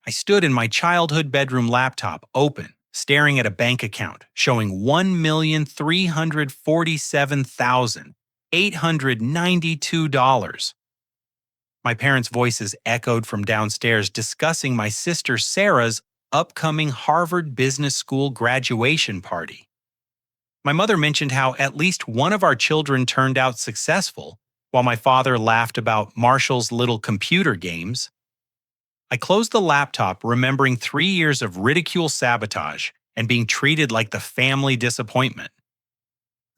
I stood in my childhood bedroom laptop, open, staring at a bank account showing $1,347,892. My parents' voices echoed from downstairs discussing my sister Sarah's upcoming Harvard Business School graduation party. My mother mentioned how at least one of our children turned out successful, while my father laughed about Marshall's little computer games. I closed the laptop, remembering 3 years of ridicule sabotage and being treated like the family disappointment.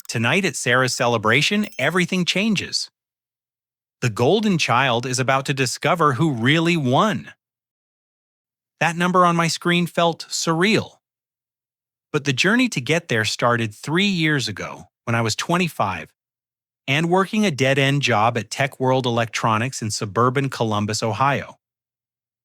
Tonight at Sarah's celebration, everything changes. The golden child is about to discover who really won. That number on my screen felt surreal. But the journey to get there started 3 years ago when I was 25 and working a dead-end job at Tech World Electronics in suburban Columbus, Ohio.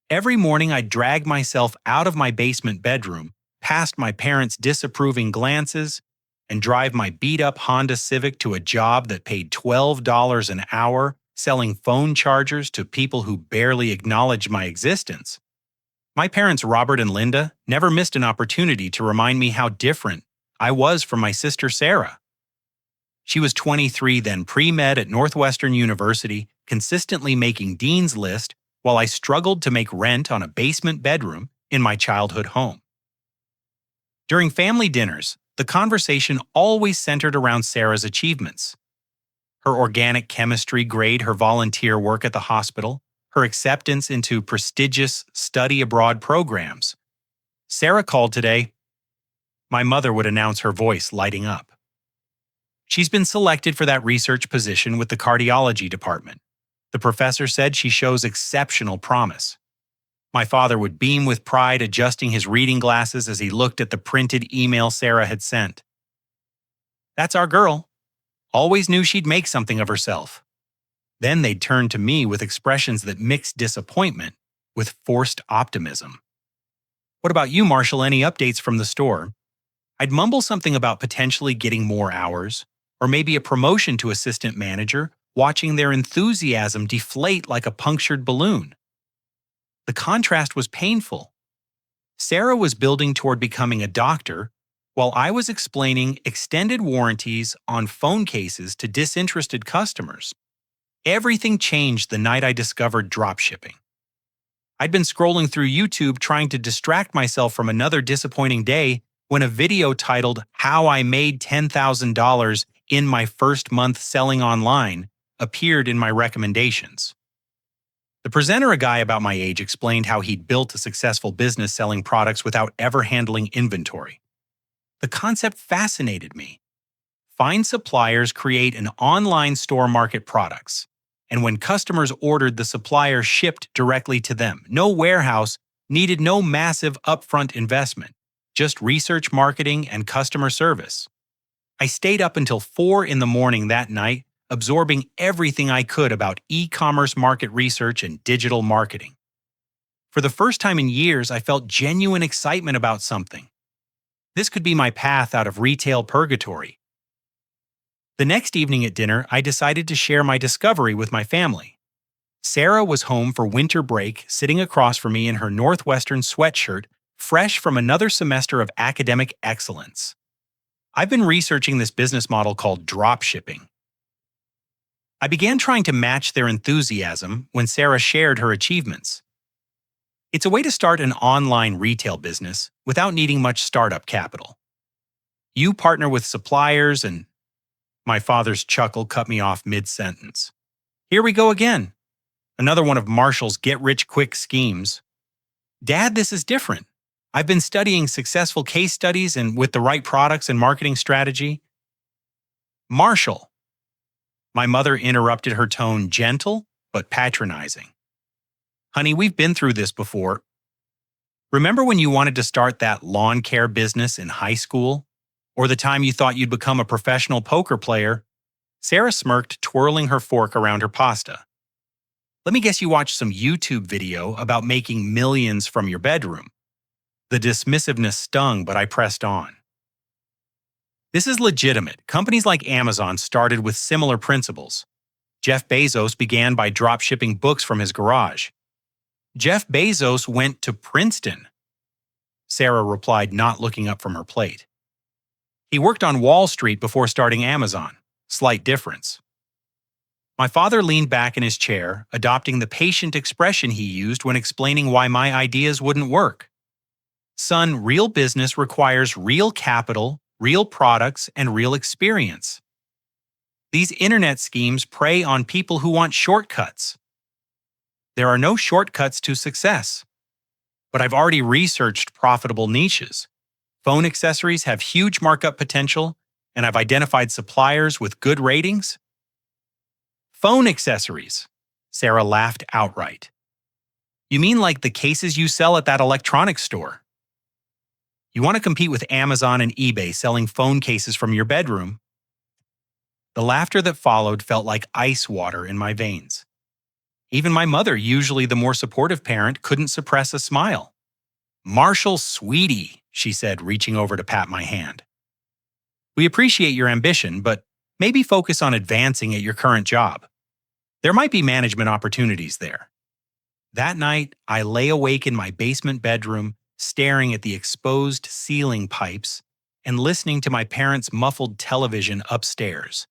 Every morning I'd drag myself out of my basement bedroom, past my parents' disapproving glances, and drive my beat-up Honda Civic to a job that paid $12 an hour, selling phone chargers to people who barely acknowledged my existence. My parents, Robert and Linda, never missed an opportunity to remind me how different I was from my sister Sarah. She was 23 then, pre-med at Northwestern University, consistently making Dean's List, while I struggled to make rent on a basement bedroom in my childhood home. During family dinners, the conversation always centered around Sarah's achievements. Her organic chemistry grade, her volunteer work at the hospital, her acceptance into prestigious study abroad programs. Sarah called today. My mother would announce, her voice lighting up. She's been selected for that research position with the cardiology department. The professor said she shows exceptional promise. My father would beam with pride, adjusting his reading glasses as he looked at the printed email Sarah had sent. That's our girl. Always knew she'd make something of herself. Then they'd turn to me with expressions that mixed disappointment with forced optimism. What about you, Marshall? Any updates from the store? I'd mumble something about potentially getting more hours, or maybe a promotion to assistant manager, watching their enthusiasm deflate like a punctured balloon. The contrast was painful. Sarah was building toward becoming a doctor, while I was explaining extended warranties on phone cases to disinterested customers. Everything changed the night I discovered dropshipping. I'd been scrolling through YouTube trying to distract myself from another disappointing day when a video titled "How I Made $10,000 in My First Month Selling Online" appeared in my recommendations. The presenter, a guy about my age, explained how he'd built a successful business selling products without ever handling inventory. The concept fascinated me. Find suppliers, create an online store, market products. And when customers ordered, the supplier shipped directly to them. No warehouse, needed no massive upfront investment, just research, marketing, and customer service. I stayed up until 4 a.m. that night, absorbing everything I could about e-commerce market research and digital marketing. For the first time in years, I felt genuine excitement about something. This could be my path out of retail purgatory. The next evening at dinner, I decided to share my discovery with my family. Sarah was home for winter break, sitting across from me in her Northwestern sweatshirt, fresh from another semester of academic excellence. I've been researching this business model called dropshipping. I began trying to match their enthusiasm when Sarah shared her achievements. It's a way to start an online retail business without needing much startup capital. You partner with suppliers and... My father's chuckle cut me off mid-sentence. Here we go again. Another one of Marshall's get-rich-quick schemes. Dad, this is different. I've been studying successful case studies and with the right products and marketing strategy. Marshall. My mother interrupted, her tone gentle but patronizing. Honey, we've been through this before. Remember when you wanted to start that lawn care business in high school? Or the time you thought you'd become a professional poker player? Sarah smirked, twirling her fork around her pasta. Let me guess you watched some YouTube video about making millions from your bedroom. The dismissiveness stung, but I pressed on. This is legitimate. Companies like Amazon started with similar principles. Jeff Bezos began by drop shipping books from his garage. Jeff Bezos went to Princeton, Sarah replied, not looking up from her plate. He worked on Wall Street before starting Amazon. Slight difference. My father leaned back in his chair, adopting the patient expression he used when explaining why my ideas wouldn't work. Son, real business requires real capital, real products, and real experience. These internet schemes prey on people who want shortcuts. There are no shortcuts to success. But I've already researched profitable niches. Phone accessories have huge markup potential, and I've identified suppliers with good ratings. Phone accessories, Sarah laughed outright. You mean like the cases you sell at that electronics store? You want to compete with Amazon and eBay selling phone cases from your bedroom? The laughter that followed felt like ice water in my veins. Even my mother, usually the more supportive parent, couldn't suppress a smile. Marshall, sweetie, she said, reaching over to pat my hand. We appreciate your ambition, but maybe focus on advancing at your current job. There might be management opportunities there. That night, I lay awake in my basement bedroom, staring at the exposed ceiling pipes and listening to my parents' muffled television upstairs.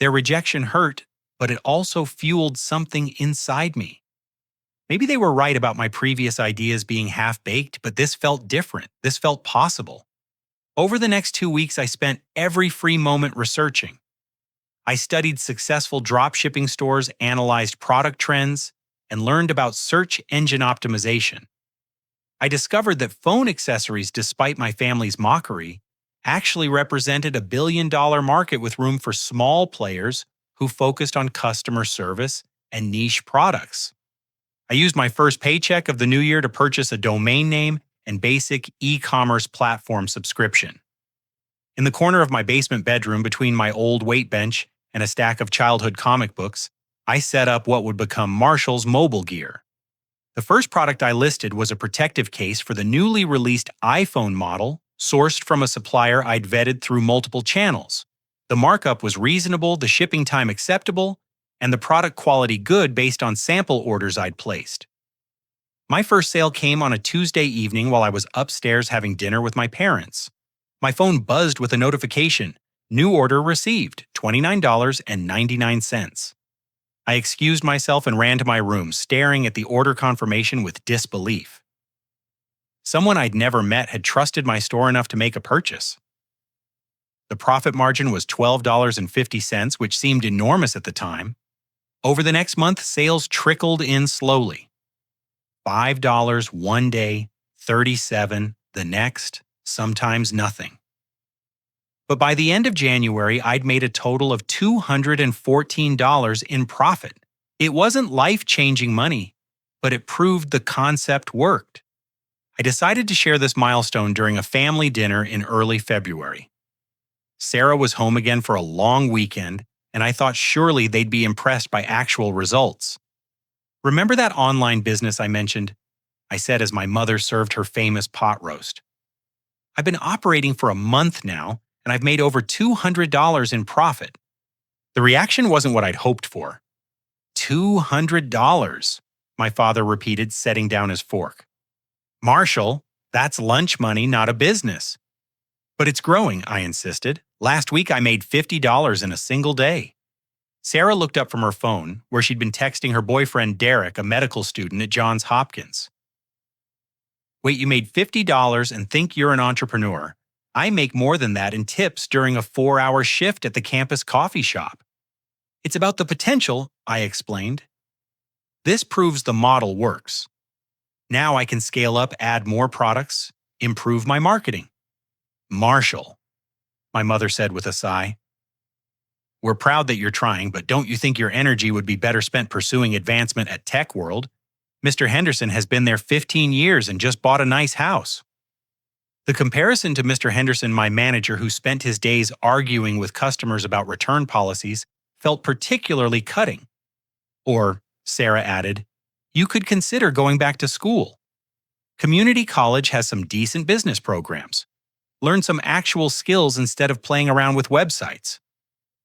Their rejection hurt, but it also fueled something inside me. Maybe they were right about my previous ideas being half-baked, but this felt different. This felt possible. Over the next 2 weeks, I spent every free moment researching. I studied successful dropshipping stores, analyzed product trends, and learned about search engine optimization. I discovered that phone accessories, despite my family's mockery, actually represented $1 billion market with room for small players who focused on customer service and niche products. I used my first paycheck of the new year to purchase a domain name and basic e-commerce platform subscription. In the corner of my basement bedroom between my old weight bench and a stack of childhood comic books, I set up what would become Marshall's mobile gear. The first product I listed was a protective case for the newly released iPhone model, sourced from a supplier I'd vetted through multiple channels. The markup was reasonable, the shipping time acceptable, and the product quality good based on sample orders I'd placed. My first sale came on a Tuesday evening while I was upstairs having dinner with my parents. My phone buzzed with a notification. New order received, $29.99. I excused myself and ran to my room, staring at the order confirmation with disbelief. Someone I'd never met had trusted my store enough to make a purchase. The profit margin was $12.50, which seemed enormous at the time. Over the next month, sales trickled in slowly. $5 one day, $37 the next, sometimes nothing. But by the end of January, I'd made a total of $214 in profit. It wasn't life-changing money, but it proved the concept worked. I decided to share this milestone during a family dinner in early February. Sarah was home again for a long weekend, and I thought surely they'd be impressed by actual results. Remember that online business I mentioned? I said as my mother served her famous pot roast. I've been operating for a month now, and I've made over $200 in profit. The reaction wasn't what I'd hoped for. $200, my father repeated, setting down his fork. Marshall, that's lunch money, not a business. But it's growing, I insisted. Last week I made $50 in a single day. Sarah looked up from her phone, where she'd been texting her boyfriend Derek, a medical student at Johns Hopkins. Wait, you made $50 and think you're an entrepreneur? I make more than that in tips during a 4-hour shift at the campus coffee shop. It's about the potential, I explained. This proves the model works. Now I can scale up, add more products, improve my marketing. Marshall, my mother said with a sigh. We're proud that you're trying, but don't you think your energy would be better spent pursuing advancement at Tech World? Mr. Henderson has been there 15 years and just bought a nice house. The comparison to Mr. Henderson, my manager who spent his days arguing with customers about return policies, felt particularly cutting. Or, Sarah added, you could consider going back to school. Community college has some decent business programs. Learn some actual skills instead of playing around with websites.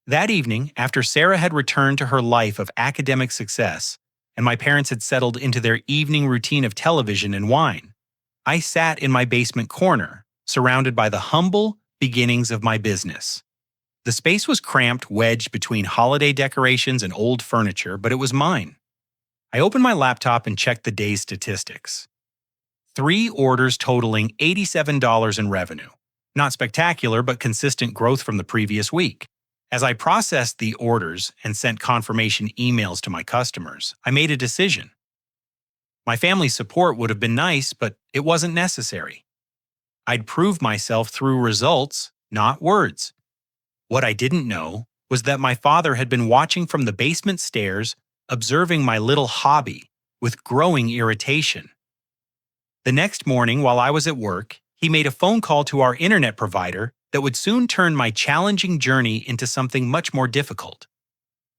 That evening, after Sarah had returned to her life of academic success, and my parents had settled into their evening routine of television and wine. I sat in my basement corner, surrounded by the humble beginnings of my business. The space was cramped, wedged between holiday decorations and old furniture, but it was mine. I opened my laptop and checked the day's statistics. 3 orders totaling $87 in revenue. Not spectacular, but consistent growth from the previous week. As I processed the orders and sent confirmation emails to my customers, I made a decision. My family's support would have been nice, but it wasn't necessary. I'd prove myself through results, not words. What I didn't know was that my father had been watching from the basement stairs, observing my little hobby with growing irritation. The next morning, while I was at work, he made a phone call to our internet provider that would soon turn my challenging journey into something much more difficult.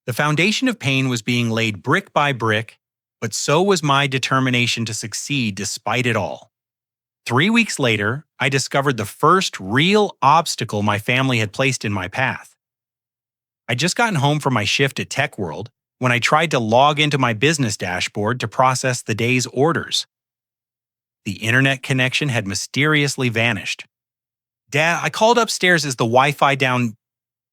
The foundation of pain was being laid brick by brick, but so was my determination to succeed despite it all. 3 weeks later, I discovered the first real obstacle my family had placed in my path. I'd just gotten home from my shift at Tech World when I tried to log into my business dashboard to process the day's orders. The internet connection had mysteriously vanished. "Dad, I called upstairs. Is the Wi-Fi down?"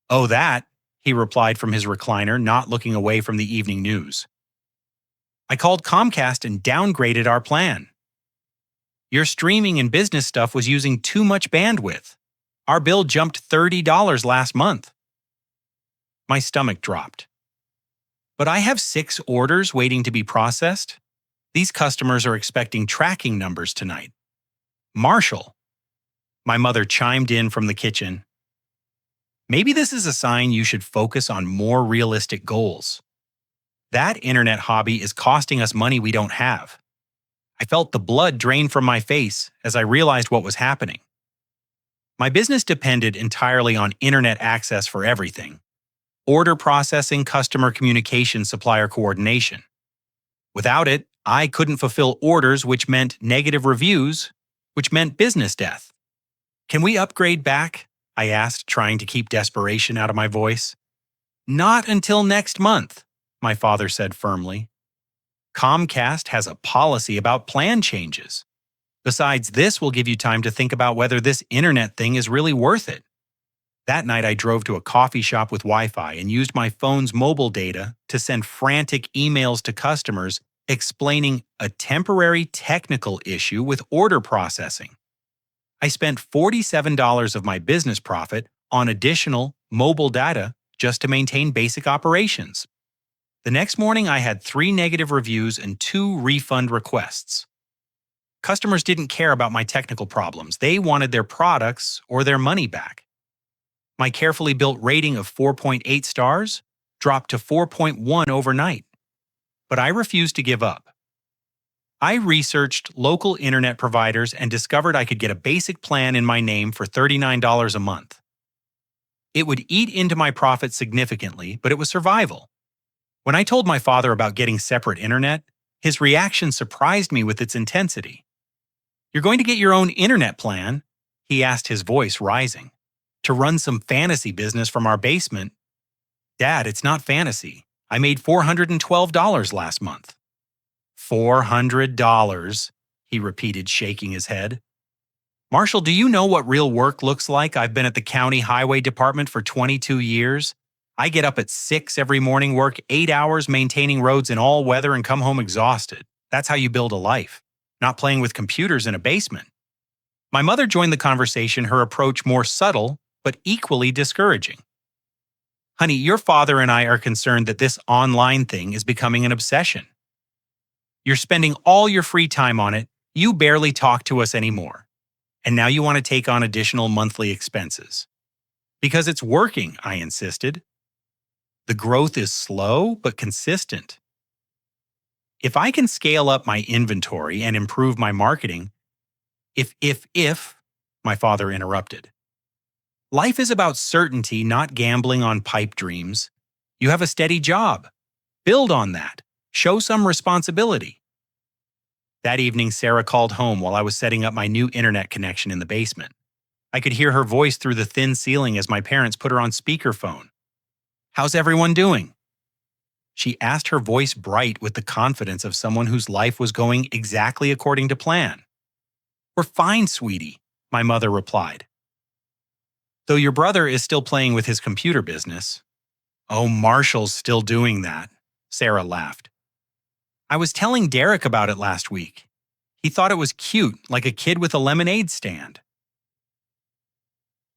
"Oh, that," he replied from his recliner, not looking away from the evening news. "I called Comcast and downgraded our plan. Your streaming and business stuff was using too much bandwidth. Our bill jumped $30 last month." My stomach dropped. "But I have 6 orders waiting to be processed. These customers are expecting tracking numbers tonight." "Marshall," my mother chimed in from the kitchen, "maybe this is a sign you should focus on more realistic goals. That internet hobby is costing us money we don't have." I felt the blood drain from my face as I realized what was happening. My business depended entirely on internet access for everything: order processing, customer communication, supplier coordination. Without it, I couldn't fulfill orders, which meant negative reviews, which meant business death. "Can we upgrade back?" I asked, trying to keep desperation out of my voice. "Not until next month," my father said firmly. "Comcast has a policy about plan changes. Besides, this will give you time to think about whether this internet thing is really worth it." That night, I drove to a coffee shop with Wi-Fi and used my phone's mobile data to send frantic emails to customers explaining a temporary technical issue with order processing. I spent $47 of my business profit on additional mobile data just to maintain basic operations. The next morning, I had 3 negative reviews and 2 refund requests. Customers didn't care about my technical problems. They wanted their products or their money back. My carefully built rating of 4.8 stars dropped to 4.1 overnight. But I refused to give up. I researched local internet providers and discovered I could get a basic plan in my name for $39 a month. It would eat into my profits significantly, but it was survival. When I told my father about getting separate internet, his reaction surprised me with its intensity. "You're going to get your own internet plan?" he asked, his voice rising. "To run some fantasy business from our basement?" "Dad, it's not fantasy. I made $412 last month." $400, he repeated, shaking his head. "Marshall, do you know what real work looks like? I've been at the county highway department for 22 years. I get up at 6 every morning, work 8 hours maintaining roads in all weather, and come home exhausted. That's how you build a life, not playing with computers in a basement." My mother joined the conversation, her approach more subtle but equally discouraging. "Honey, your father and I are concerned that this online thing is becoming an obsession. You're spending all your free time on it, you barely talk to us anymore. And now you want to take on additional monthly expenses." "Because it's working," I insisted. "The growth is slow but consistent. If I can scale up my inventory and improve my marketing..." If, my father interrupted. "Life is about certainty, not gambling on pipe dreams. You have a steady job. Build on that. Show some responsibility." That evening, Sarah called home while I was setting up my new internet connection in the basement. I could hear her voice through the thin ceiling as my parents put her on speakerphone. "How's everyone doing?" She asked, her voice bright with the confidence of someone whose life was going exactly according to plan. "We're fine, sweetie," my mother replied. "Though your brother is still playing with his computer business." "Oh, Marshall's still doing that," Sarah laughed. "I was telling Derek about it last week. He thought it was cute, like a kid with a lemonade stand."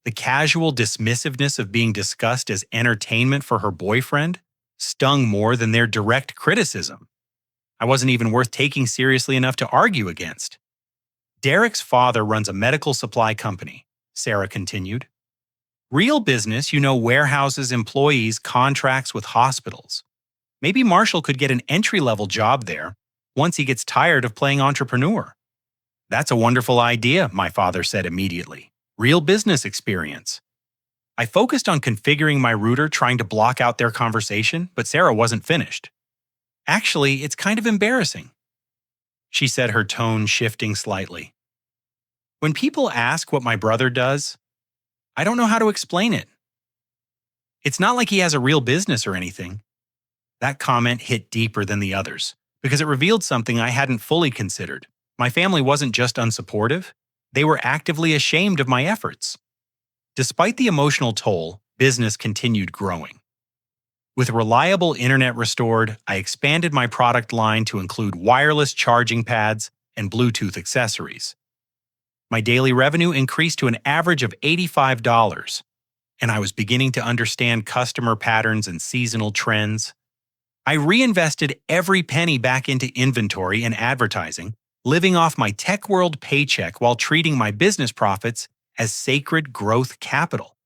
The casual dismissiveness of being discussed as entertainment for her boyfriend stung more than their direct criticism. I wasn't even worth taking seriously enough to argue against. "Derek's father runs a medical supply company," Sarah continued. "Real business, warehouses, employees, contracts with hospitals. Maybe Marshall could get an entry-level job there once he gets tired of playing entrepreneur." "That's a wonderful idea," my father said immediately. "Real business experience." I focused on configuring my router, trying to block out their conversation, but Sarah wasn't finished. "Actually, it's kind of embarrassing," she said, her tone shifting slightly. "When people ask what my brother does, I don't know how to explain it. It's not like he has a real business or anything." That comment hit deeper than the others because it revealed something I hadn't fully considered. My family wasn't just unsupportive, they were actively ashamed of my efforts. Despite the emotional toll, business continued growing. With reliable internet restored, I expanded my product line to include wireless charging pads and Bluetooth accessories. My daily revenue increased to an average of $85, and I was beginning to understand customer patterns and seasonal trends. I reinvested every penny back into inventory and advertising, living off my tech world paycheck while treating my business profits as sacred growth capital.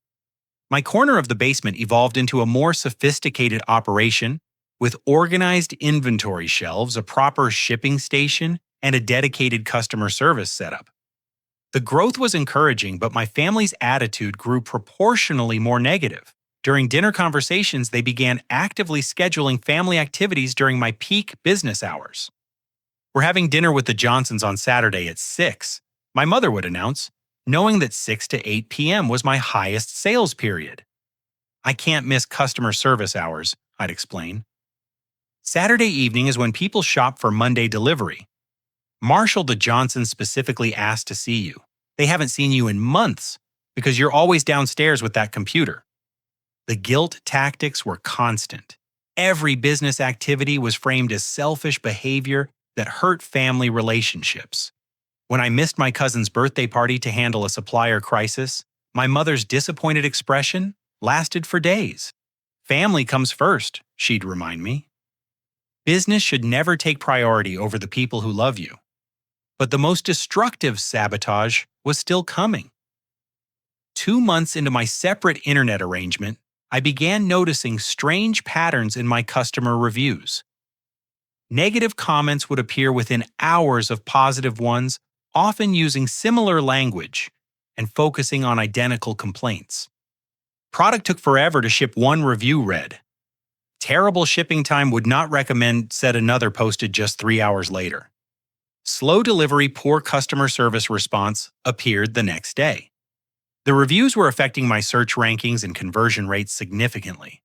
My corner of the basement evolved into a more sophisticated operation with organized inventory shelves, a proper shipping station, and a dedicated customer service setup. The growth was encouraging, but my family's attitude grew proportionally more negative. During dinner conversations, they began actively scheduling family activities during my peak business hours. "We're having dinner with the Johnsons on Saturday at 6, my mother would announce, knowing that 6 to 8 p.m. was my highest sales period. "I can't miss customer service hours," I'd explain. "Saturday evening is when people shop for Monday delivery. Marshall the Johnson specifically asked to see you. They haven't seen you in months because you're always downstairs with that computer." The guilt tactics were constant. Every business activity was framed as selfish behavior that hurt family relationships. When I missed my cousin's birthday party to handle a supplier crisis, my mother's disappointed expression lasted for days. "Family comes first," she'd remind me. Business should never take priority over the people who love you. But the most destructive sabotage was still coming. 2 months into my separate internet arrangement, I began noticing strange patterns in my customer reviews. Negative comments would appear within hours of positive ones, often using similar language and focusing on identical complaints. Product took forever to ship, one review read. "Terrible shipping time, would not recommend," said another, posted just 3 hours later. "Slow delivery, poor customer service response," appeared the next day. The reviews were affecting my search rankings and conversion rates significantly.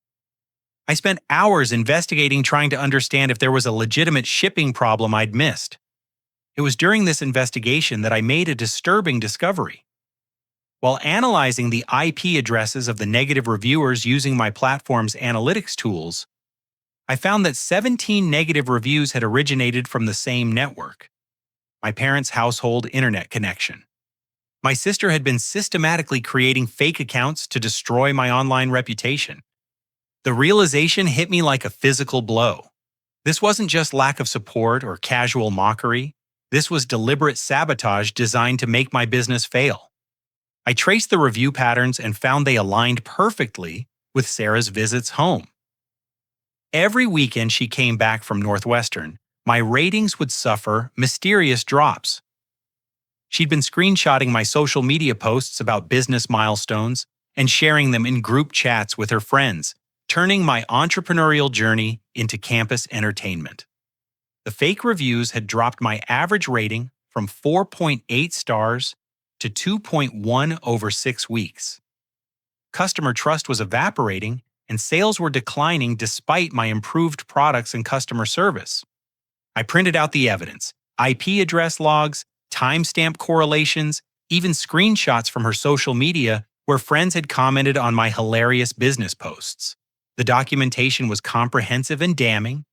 I spent hours investigating, trying to understand if there was a legitimate shipping problem I'd missed. It was during this investigation that I made a disturbing discovery. While analyzing the IP addresses of the negative reviewers using my platform's analytics tools, I found that 17 negative reviews had originated from the same network: my parents' household internet connection. My sister had been systematically creating fake accounts to destroy my online reputation. The realization hit me like a physical blow. This wasn't just lack of support or casual mockery. This was deliberate sabotage designed to make my business fail. I traced the review patterns and found they aligned perfectly with Sarah's visits home. Every weekend she came back from Northwestern, my ratings would suffer mysterious drops. She'd been screenshotting my social media posts about business milestones and sharing them in group chats with her friends, turning my entrepreneurial journey into campus entertainment. The fake reviews had dropped my average rating from 4.8 stars to 2.1 over 6 weeks. Customer trust was evaporating, and sales were declining despite my improved products and customer service. I printed out the evidence: IP address logs, timestamp correlations, even screenshots from her social media where friends had commented on my hilarious business posts. The documentation was comprehensive and damning,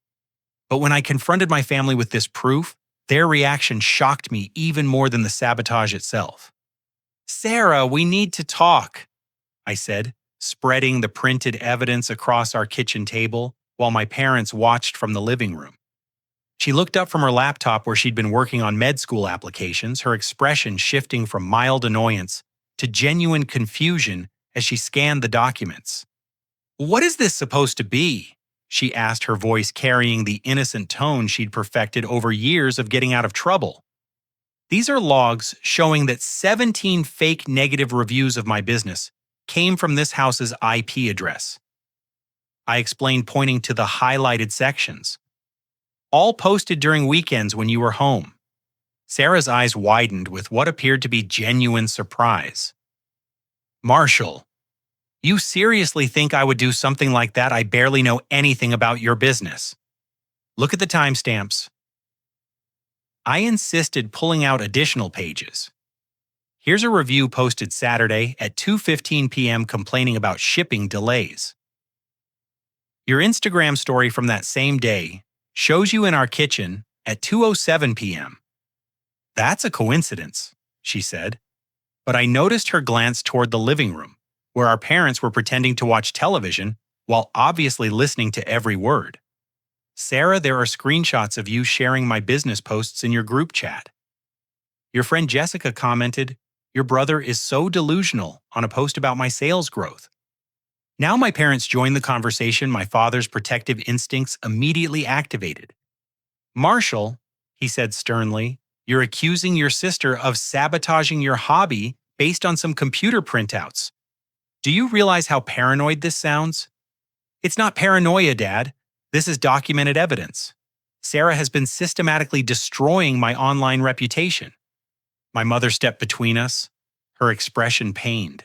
but when I confronted my family with this proof, their reaction shocked me even more than the sabotage itself. "Sarah, we need to talk," I said, spreading the printed evidence across our kitchen table while my parents watched from the living room. She looked up from her laptop where she'd been working on med school applications, her expression shifting from mild annoyance to genuine confusion as she scanned the documents. "What is this supposed to be?" she asked, her voice carrying the innocent tone she'd perfected over years of getting out of trouble. "These are logs showing that 17 fake negative reviews of my business came from this house's IP address," I explained, pointing to the highlighted sections. "All posted during weekends when you were home." Sarah's eyes widened with what appeared to be genuine surprise. "Marshall, you seriously think I would do something like that? I barely know anything about your business. Look at the timestamps." I insisted, pulling out additional pages. "Here's a review posted Saturday at 2:15 p.m. complaining about shipping delays. Your Instagram story from that same day shows you in our kitchen at 2:07 p.m. "That's a coincidence," she said, but I noticed her glance toward the living room, where our parents were pretending to watch television while obviously listening to every word. "Sarah, there are screenshots of you sharing my business posts in your group chat. Your friend Jessica commented, 'Your brother is so delusional,' on a post about my sales growth." Now my parents joined the conversation. My father's protective instincts immediately activated. "Marshall," he said sternly, "you're accusing your sister of sabotaging your hobby based on some computer printouts. Do you realize how paranoid this sounds?" "It's not paranoia, Dad. This is documented evidence. Sarah has been systematically destroying my online reputation." My mother stepped between us, her expression pained.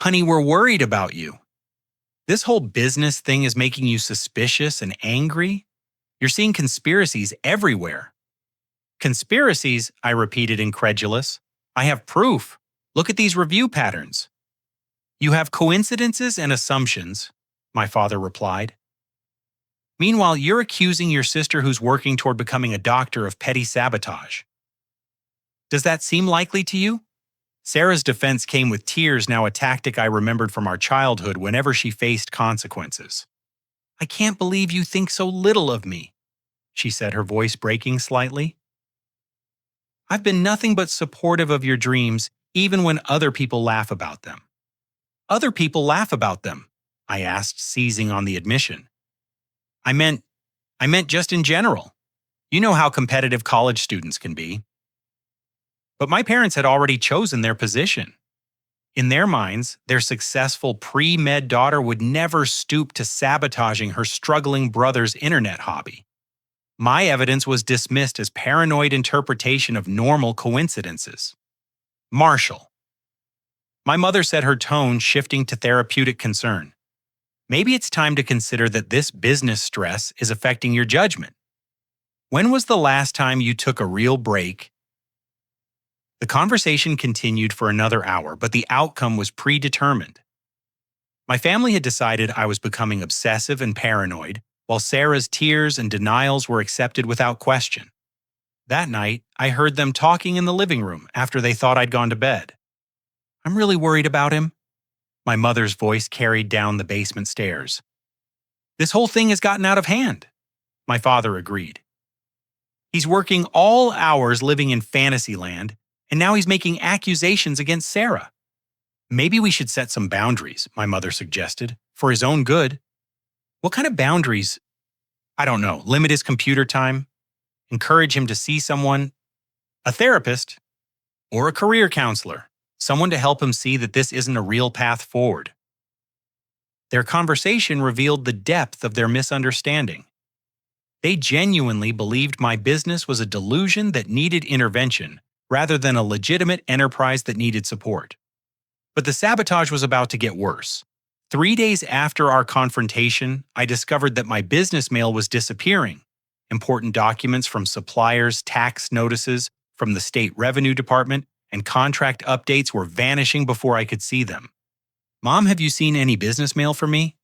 "Honey, we're worried about you. This whole business thing is making you suspicious and angry. You're seeing conspiracies everywhere." "Conspiracies?" I repeated, incredulous. "I have proof. Look at these review patterns." "You have coincidences and assumptions," my father replied. "Meanwhile, you're accusing your sister, who's working toward becoming a doctor, of petty sabotage. Does that seem likely to you?" Sarah's defense came with tears, now a tactic I remembered from our childhood whenever she faced consequences. "I can't believe you think so little of me," she said, her voice breaking slightly. "I've been nothing but supportive of your dreams, even when other people laugh about them." "Other people laugh about them?" I asked, seizing on the admission. I meant just in general. You know how competitive college students can be." But my parents had already chosen their position. In their minds, their successful pre-med daughter would never stoop to sabotaging her struggling brother's internet hobby. My evidence was dismissed as paranoid interpretation of normal coincidences. "Marshall." My mother said, her tone shifting to therapeutic concern. "Maybe it's time to consider that this business stress is affecting your judgment. When was the last time you took a real break?" The conversation continued for another hour, but the outcome was predetermined. My family had decided I was becoming obsessive and paranoid, while Sarah's tears and denials were accepted without question. That night, I heard them talking in the living room after they thought I'd gone to bed. "I'm really worried about him," my mother's voice carried down the basement stairs. "This whole thing has gotten out of hand," my father agreed. "He's working all hours living in fantasy land, and now he's making accusations against Sarah." "Maybe we should set some boundaries," my mother suggested, "for his own good." "What kind of boundaries?" "I don't know. Limit his computer time, encourage him to see someone, a therapist, or a career counselor, someone to help him see that this isn't a real path forward." Their conversation revealed the depth of their misunderstanding. They genuinely believed my business was a delusion that needed intervention, rather than a legitimate enterprise that needed support. But the sabotage was about to get worse. 3 days after our confrontation, I discovered that my business mail was disappearing. Important documents from suppliers, tax notices from the state revenue department, and contract updates were vanishing before I could see them. "Mom, have you seen any business mail for me?"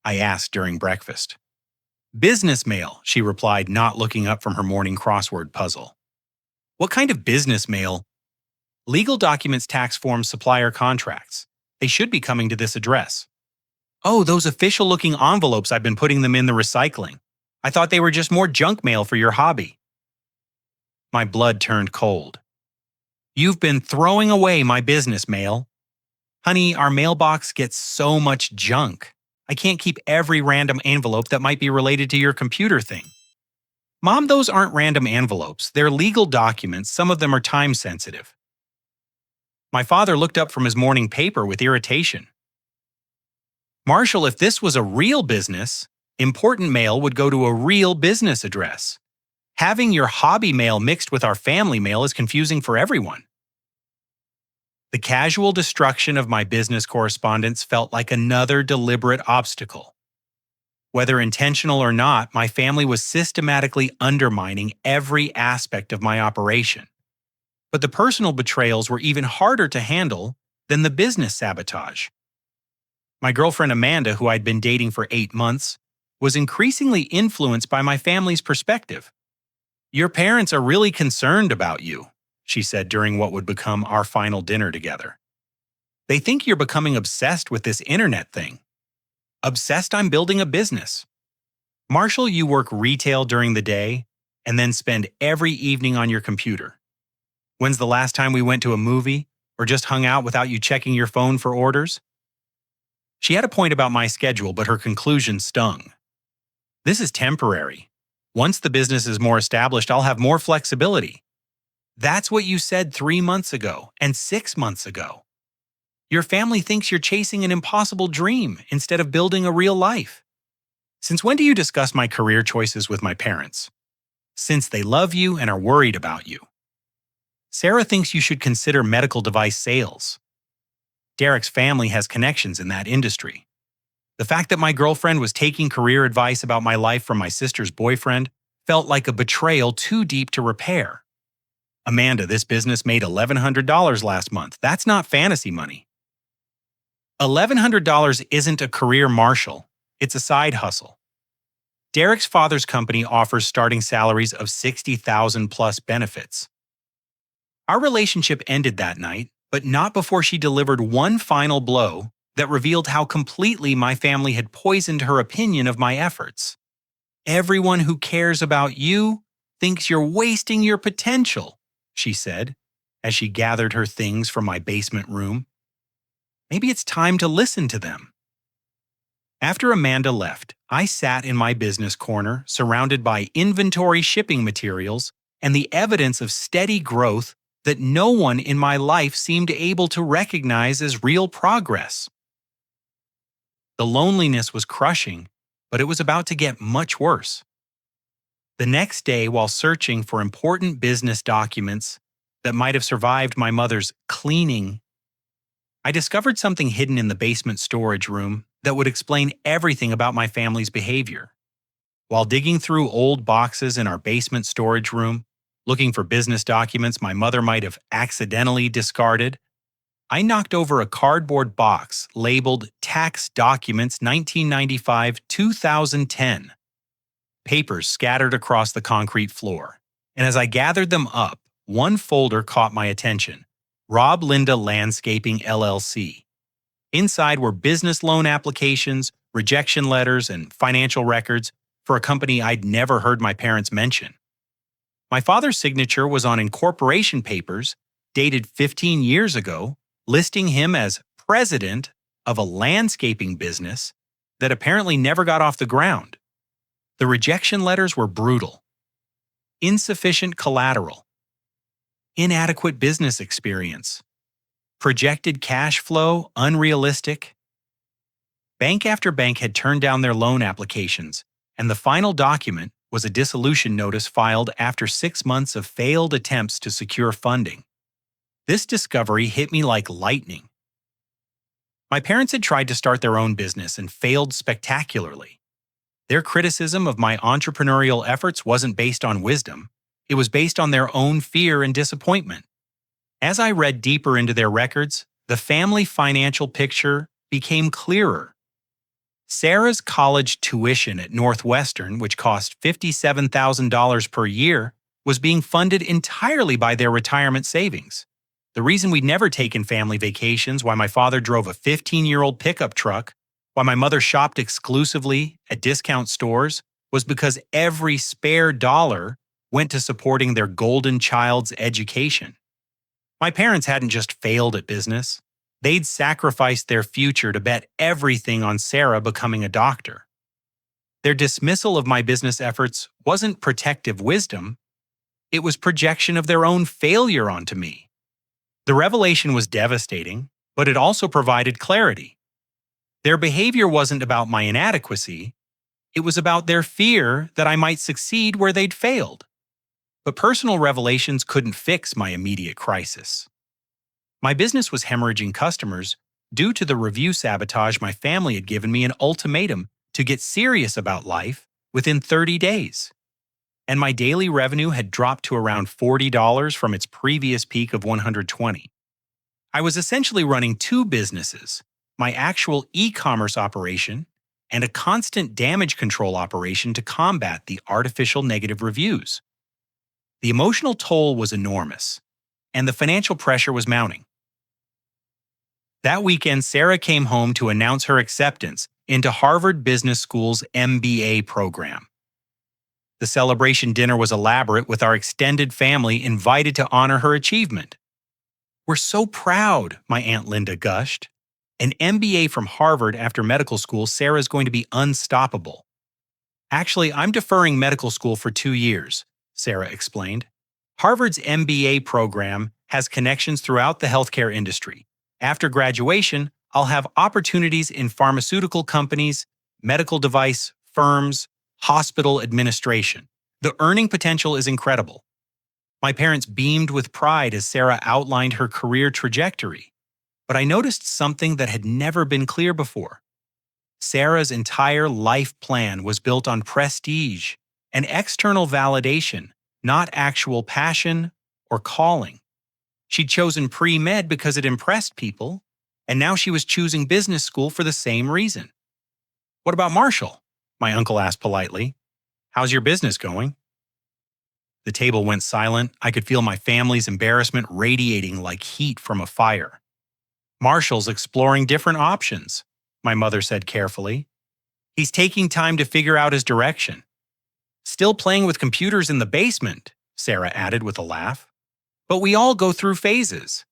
I asked during breakfast. "Business mail," she replied, not looking up from her morning crossword puzzle. "What kind of business mail?" "Legal documents, tax forms, supplier contracts. They should be coming to this address." "Oh, those official-looking envelopes, I've been putting them in the recycling. I thought they were just more junk mail for your hobby." My blood turned cold. "You've been throwing away my business mail." "Honey, our mailbox gets so much junk. I can't keep every random envelope that might be related to your computer thing." "Mom, those aren't random envelopes. They're legal documents. Some of them are time-sensitive." My father looked up from his morning paper with irritation. "Marshall, if this was a real business, important mail would go to a real business address. Having your hobby mail mixed with our family mail is confusing for everyone." The casual destruction of my business correspondence felt like another deliberate obstacle. Whether intentional or not, my family was systematically undermining every aspect of my operation. But the personal betrayals were even harder to handle than the business sabotage. My girlfriend Amanda, who I'd been dating for 8 months, was increasingly influenced by my family's perspective. "Your parents are really concerned about you," she said during what would become our final dinner together. "They think you're becoming obsessed with this internet thing. Obsessed I'm building a business. Marshall, you work retail during the day and then spend every evening on your computer. When's the last time we went to a movie or just hung out without you checking your phone for orders?" She had a point about my schedule, but her conclusion stung. "This is temporary. Once the business is more established, I'll have more flexibility." "That's what you said 3 months ago and 6 months ago. Your family thinks you're chasing an impossible dream instead of building a real life. Since when do you discuss my career choices with my parents?" "Since they love you and are worried about you." "Sarah thinks you should consider medical device sales. Derek's family has connections in that industry." The fact that my girlfriend was taking career advice about my life from my sister's boyfriend felt like a betrayal too deep to repair. "Amanda, this business made $1,100 last month. That's not fantasy money." $1,100 isn't a career, Marshall. It's a side hustle. Derek's father's company offers starting salaries of $60,000 plus benefits. Our relationship ended that night, but not before she delivered one final blow that revealed how completely my family had poisoned her opinion of my efforts. "Everyone who cares about you thinks you're wasting your potential," she said, as she gathered her things from my basement room. "Maybe it's time to listen to them." After Amanda left, I sat in my business corner, surrounded by inventory, shipping materials, and the evidence of steady growth that no one in my life seemed able to recognize as real progress. The loneliness was crushing, but it was about to get much worse. The next day, while searching for important business documents that might have survived my mother's cleaning, I discovered something hidden in the basement storage room that would explain everything about my family's behavior. While digging through old boxes in our basement storage room, looking for business documents my mother might have accidentally discarded, I knocked over a cardboard box labeled Tax Documents 1995-2010. Papers scattered across the concrete floor, and as I gathered them up, one folder caught my attention: Rob Linda Landscaping LLC. Inside were business loan applications, rejection letters, and financial records for a company I'd never heard my parents mention. My father's signature was on incorporation papers dated 15 years ago, listing him as president of a landscaping business that apparently never got off the ground. The rejection letters were brutal. Insufficient collateral. Inadequate business experience. Projected cash flow unrealistic. Bank after bank had turned down their loan applications, and the final document was a dissolution notice filed after 6 months of failed attempts to secure funding. This discovery hit me like lightning. My parents had tried to start their own business and failed spectacularly. Their criticism of my entrepreneurial efforts wasn't based on wisdom, it was based on their own fear and disappointment. As I read deeper into their records, the family financial picture became clearer. Sarah's college tuition at Northwestern, which cost $57,000 per year, was being funded entirely by their retirement savings. The reason we'd never taken family vacations, why my father drove a 15-year-old pickup truck, why my mother shopped exclusively at discount stores, was because every spare dollar went to supporting their golden child's education. My parents hadn't just failed at business. They'd sacrificed their future to bet everything on Sarah becoming a doctor. Their dismissal of my business efforts wasn't protective wisdom, it was projection of their own failure onto me. The revelation was devastating, but it also provided clarity. Their behavior wasn't about my inadequacy, it was about their fear that I might succeed where they'd failed. But personal revelations couldn't fix my immediate crisis. My business was hemorrhaging customers due to the review sabotage my family had given me an ultimatum to get serious about life within 30 days. And my daily revenue had dropped to around $40 from its previous peak of $120. I was essentially running two businesses, my actual e-commerce operation and a constant damage control operation to combat the artificial negative reviews. The emotional toll was enormous, and the financial pressure was mounting. That weekend, Sarah came home to announce her acceptance into Harvard Business School's MBA program. The celebration dinner was elaborate, with our extended family invited to honor her achievement. "We're so proud," my Aunt Linda gushed. "An MBA from Harvard after medical school, Sarah's going to be unstoppable." "Actually, I'm deferring medical school for 2 years," Sarah explained. "Harvard's MBA program has connections throughout the healthcare industry. After graduation, I'll have opportunities in pharmaceutical companies, medical device firms, hospital administration. The earning potential is incredible." My parents beamed with pride as Sarah outlined her career trajectory. But I noticed something that had never been clear before. Sarah's entire life plan was built on prestige and external validation, not actual passion or calling. She'd chosen pre-med because it impressed people, and now she was choosing business school for the same reason. "What about Marshall?" my uncle asked politely. "How's your business going?" The table went silent. I could feel my family's embarrassment radiating like heat from a fire. "Marshall's exploring different options," my mother said carefully. "He's taking time to figure out his direction." "Still playing with computers in the basement," Sarah added with a laugh. "But we all go through phases."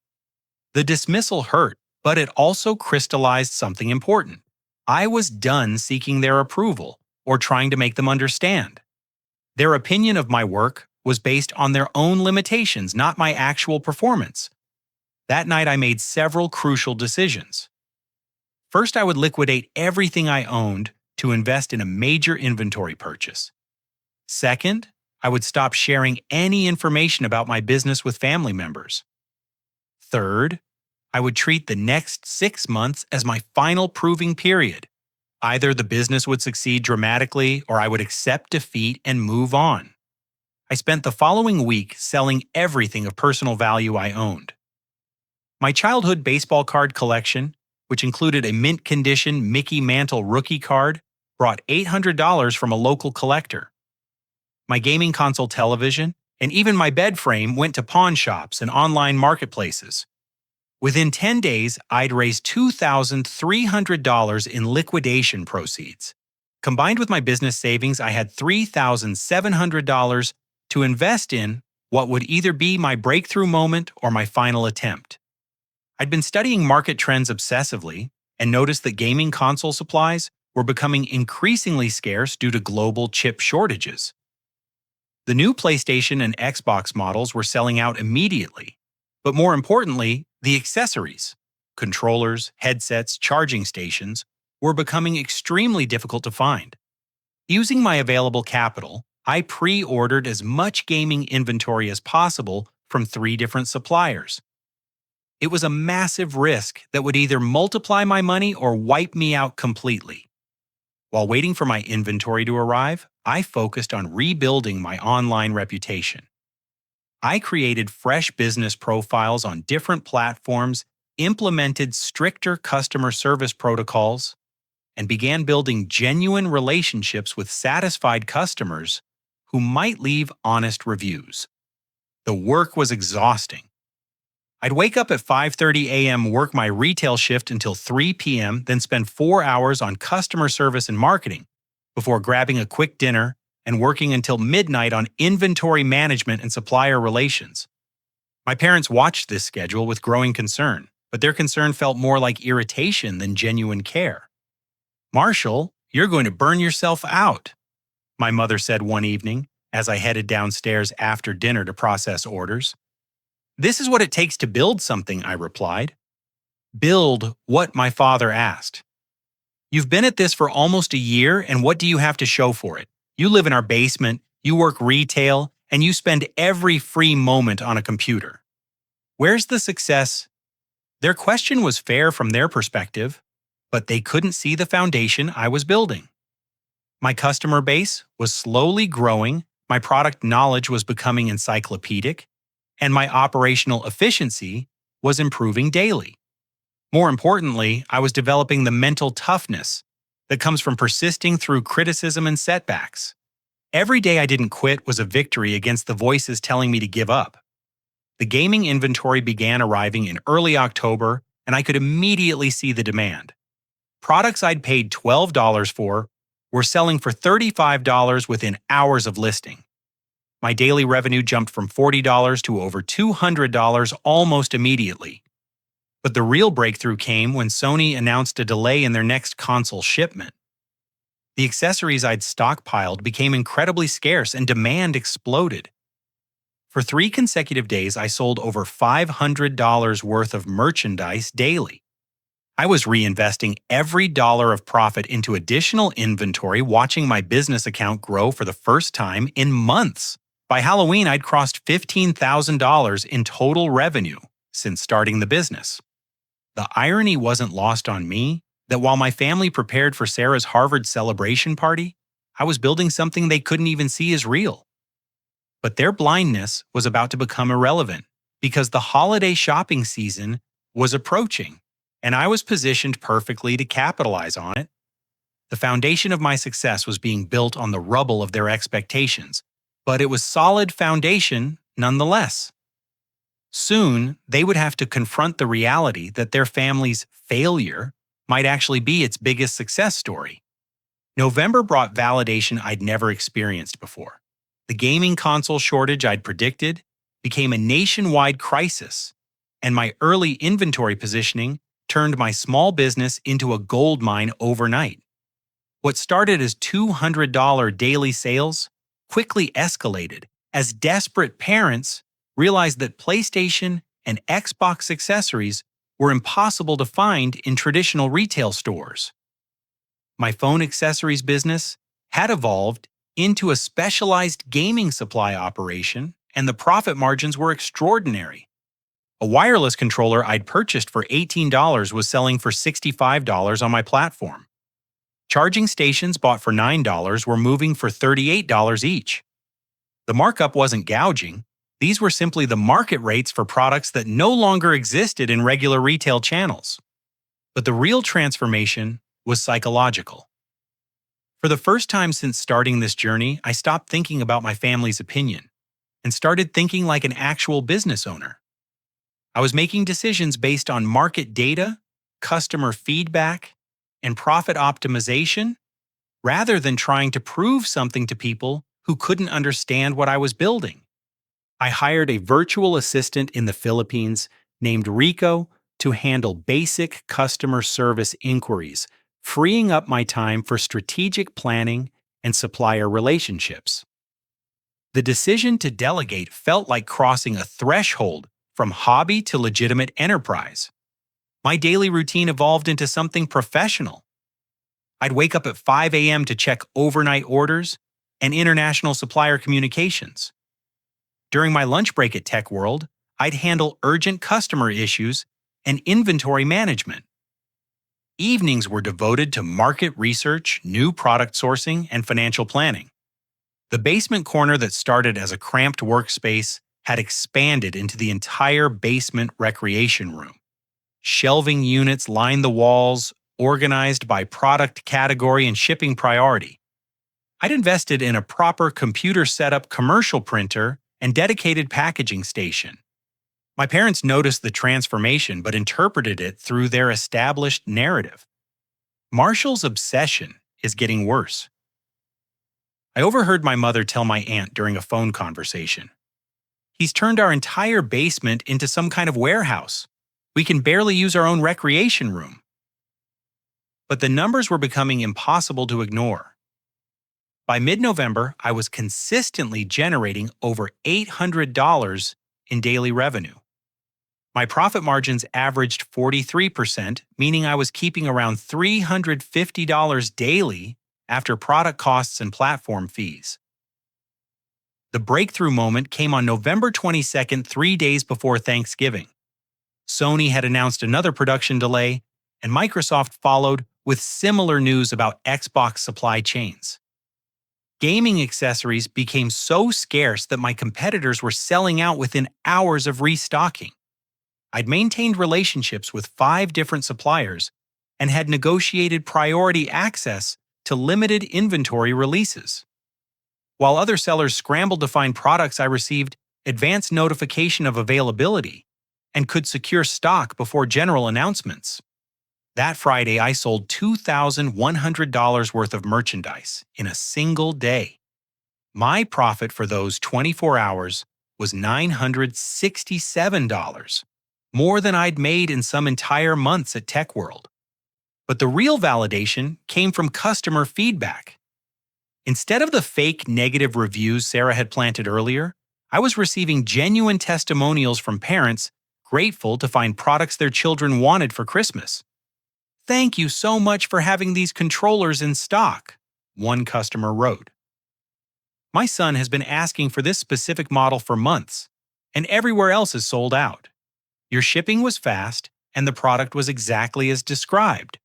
The dismissal hurt, but it also crystallized something important. I was done seeking their approval or trying to make them understand. Their opinion of my work was based on their own limitations, not my actual performance. That night, I made several crucial decisions. First, I would liquidate everything I owned to invest in a major inventory purchase. Second, I would stop sharing any information about my business with family members. Third, I would treat the next 6 months as my final proving period. Either the business would succeed dramatically or I would accept defeat and move on. I spent the following week selling everything of personal value I owned. My childhood baseball card collection, which included a mint-condition Mickey Mantle rookie card, brought $800 from a local collector. My gaming console television, and even my bed frame went to pawn shops and online marketplaces. Within 10 days, I'd raised $2,300 in liquidation proceeds. Combined with my business savings, I had $3,700 to invest in what would either be my breakthrough moment or my final attempt. I'd been studying market trends obsessively and noticed that gaming console supplies were becoming increasingly scarce due to global chip shortages. The new PlayStation and Xbox models were selling out immediately, but more importantly, the accessories, controllers, headsets, charging stations, were becoming extremely difficult to find. Using my available capital, I pre-ordered as much gaming inventory as possible from 3 different suppliers. It was a massive risk that would either multiply my money or wipe me out completely. While waiting for my inventory to arrive, I focused on rebuilding my online reputation. I created fresh business profiles on different platforms, implemented stricter customer service protocols, and began building genuine relationships with satisfied customers who might leave honest reviews. The work was exhausting. I'd wake up at 5:30 a.m., work my retail shift until 3 p.m., then spend 4 hours on customer service and marketing before grabbing a quick dinner and working until midnight on inventory management and supplier relations. My parents watched this schedule with growing concern, but their concern felt more like irritation than genuine care. "Marshall, you're going to burn yourself out," my mother said one evening as I headed downstairs after dinner to process orders. "This is what it takes to build something," I replied. "Build what?" my father asked. "You've been at this for almost a year, and what do you have to show for it? You live in our basement, you work retail, and you spend every free moment on a computer. Where's the success?" Their question was fair from their perspective, but they couldn't see the foundation I was building. My customer base was slowly growing, my product knowledge was becoming encyclopedic, and my operational efficiency was improving daily. More importantly, I was developing the mental toughness that comes from persisting through criticism and setbacks. Every day I didn't quit was a victory against the voices telling me to give up. The gaming inventory began arriving in early October, and I could immediately see the demand. Products I'd paid $12 for were selling for $35 within hours of listing. My daily revenue jumped from $40 to over $200 almost immediately. But the real breakthrough came when Sony announced a delay in their next console shipment. The accessories I'd stockpiled became incredibly scarce and demand exploded. For 3 consecutive days, I sold over $500 worth of merchandise daily. I was reinvesting every dollar of profit into additional inventory, watching my business account grow for the first time in months. By Halloween, I'd crossed $15,000 in total revenue since starting the business. The irony wasn't lost on me that while my family prepared for Sarah's Harvard celebration party, I was building something they couldn't even see as real. But their blindness was about to become irrelevant because the holiday shopping season was approaching, and I was positioned perfectly to capitalize on it. The foundation of my success was being built on the rubble of their expectations, but it was solid foundation nonetheless. Soon, they would have to confront the reality that their family's failure might actually be its biggest success story. November brought validation I'd never experienced before. The gaming console shortage I'd predicted became a nationwide crisis, and my early inventory positioning turned my small business into a gold mine overnight. What started as $200 daily sales quickly escalated as desperate parents realized that PlayStation and Xbox accessories were impossible to find in traditional retail stores. My phone accessories business had evolved into a specialized gaming supply operation, and the profit margins were extraordinary. A wireless controller I'd purchased for $18 was selling for $65 on my platform. Charging stations bought for $9 were moving for $38 each. The markup wasn't gouging. These were simply the market rates for products that no longer existed in regular retail channels. But the real transformation was psychological. For the first time since starting this journey, I stopped thinking about my family's opinion and started thinking like an actual business owner. I was making decisions based on market data, customer feedback, and profit optimization, rather than trying to prove something to people who couldn't understand what I was building. I hired a virtual assistant in the Philippines named Rico to handle basic customer service inquiries, freeing up my time for strategic planning and supplier relationships. The decision to delegate felt like crossing a threshold from hobby to legitimate enterprise. My daily routine evolved into something professional. I'd wake up at 5 a.m. to check overnight orders and international supplier communications. During my lunch break at Tech World, I'd handle urgent customer issues and inventory management. Evenings were devoted to market research, new product sourcing, and financial planning. The basement corner that started as a cramped workspace had expanded into the entire basement recreation room. Shelving units lined the walls, organized by product category and shipping priority. I'd invested in a proper computer setup commercial printer and dedicated packaging station. My parents noticed the transformation but interpreted it through their established narrative. Marshall's obsession is getting worse. I overheard my mother tell my aunt during a phone conversation. He's turned our entire basement into some kind of warehouse. We can barely use our own recreation room. But the numbers were becoming impossible to ignore. By mid-November, I was consistently generating over $800 in daily revenue. My profit margins averaged 43%, meaning I was keeping around $350 daily after product costs and platform fees. The breakthrough moment came on November 22nd, 3 days before Thanksgiving. Sony had announced another production delay, and Microsoft followed with similar news about Xbox supply chains. Gaming accessories became so scarce that my competitors were selling out within hours of restocking. I'd maintained relationships with 5 different suppliers and had negotiated priority access to limited inventory releases. While other sellers scrambled to find products, I received advance notification of availability and could secure stock before general announcements. That Friday, I sold $2,100 worth of merchandise in a single day. My profit for those 24 hours was $967, more than I'd made in some entire months at Tech World. But the real validation came from customer feedback. Instead of the fake negative reviews Sarah had planted earlier, I was receiving genuine testimonials from parents grateful to find products their children wanted for Christmas. "Thank you so much for having these controllers in stock," one customer wrote. "My son has been asking for this specific model for months, and everywhere else is sold out. Your shipping was fast, and the product was exactly as described."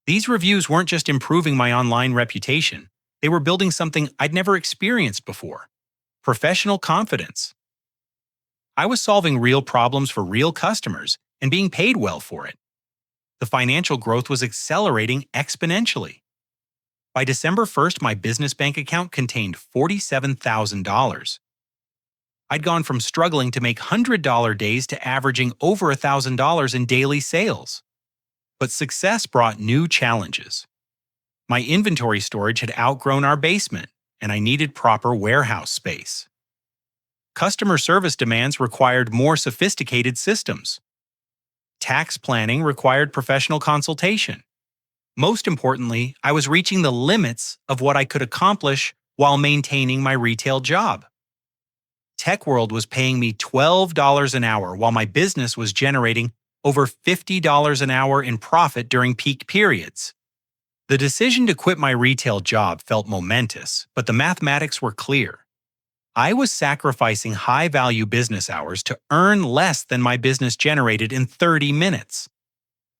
These reviews weren't just improving my online reputation, they were building something I'd never experienced before: professional confidence. I was solving real problems for real customers and being paid well for it. The financial growth was accelerating exponentially. By December 1st, my business bank account contained $47,000. I'd gone from struggling to make $100 days to averaging over $1,000 in daily sales. But success brought new challenges. My inventory storage had outgrown our basement, and I needed proper warehouse space. Customer service demands required more sophisticated systems. Tax planning required professional consultation. Most importantly, I was reaching the limits of what I could accomplish while maintaining my retail job. Tech World was paying me $12 an hour while my business was generating over $50 an hour in profit during peak periods. The decision to quit my retail job felt momentous, but the mathematics were clear. I was sacrificing high-value business hours to earn less than my business generated in 30 minutes.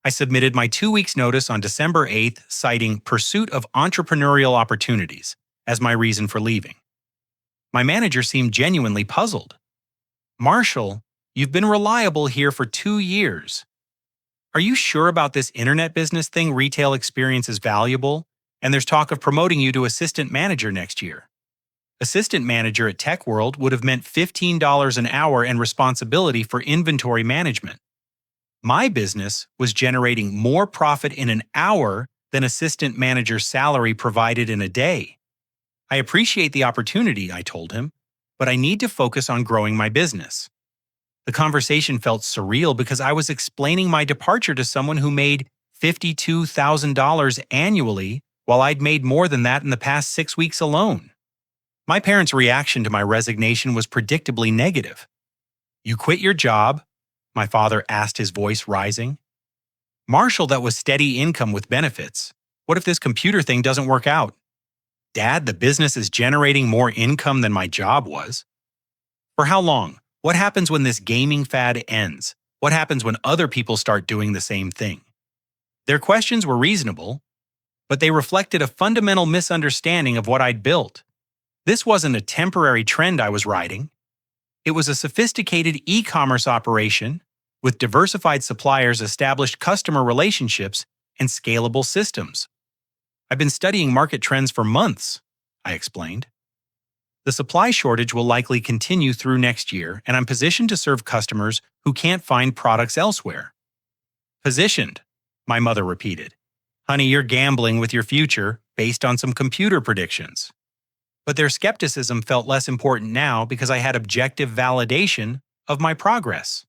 I submitted my 2 weeks' notice on December 8th, citing pursuit of entrepreneurial opportunities as my reason for leaving. My manager seemed genuinely puzzled. "Marshall, you've been reliable here for 2 years. Are you sure about this internet business thing? Retail experience is valuable, and there's talk of promoting you to assistant manager next year." Assistant manager at Tech World would have meant $15 an hour and responsibility for inventory management. My business was generating more profit in an hour than assistant manager's salary provided in a day. "I appreciate the opportunity," I told him, "but I need to focus on growing my business." The conversation felt surreal because I was explaining my departure to someone who made $52,000 annually, while I'd made more than that in the past 6 weeks alone. My parents' reaction to my resignation was predictably negative. "You quit your job?" my father asked, his voice rising. "Marshall, that was steady income with benefits. What if this computer thing doesn't work out?" "Dad, the business is generating more income than my job was." "For how long? What happens when this gaming fad ends? What happens when other people start doing the same thing? Their questions were reasonable, but they reflected a fundamental misunderstanding of what I'd built. This wasn't a temporary trend I was riding. It was a sophisticated e-commerce operation with diversified suppliers, established customer relationships, and scalable systems. I've been studying market trends for months, I explained. The supply shortage will likely continue through next year, and I'm positioned to serve customers who can't find products elsewhere. Positioned, my mother repeated. Honey, you're gambling with your future based on some computer predictions. But their skepticism felt less important now because I had objective validation of my progress.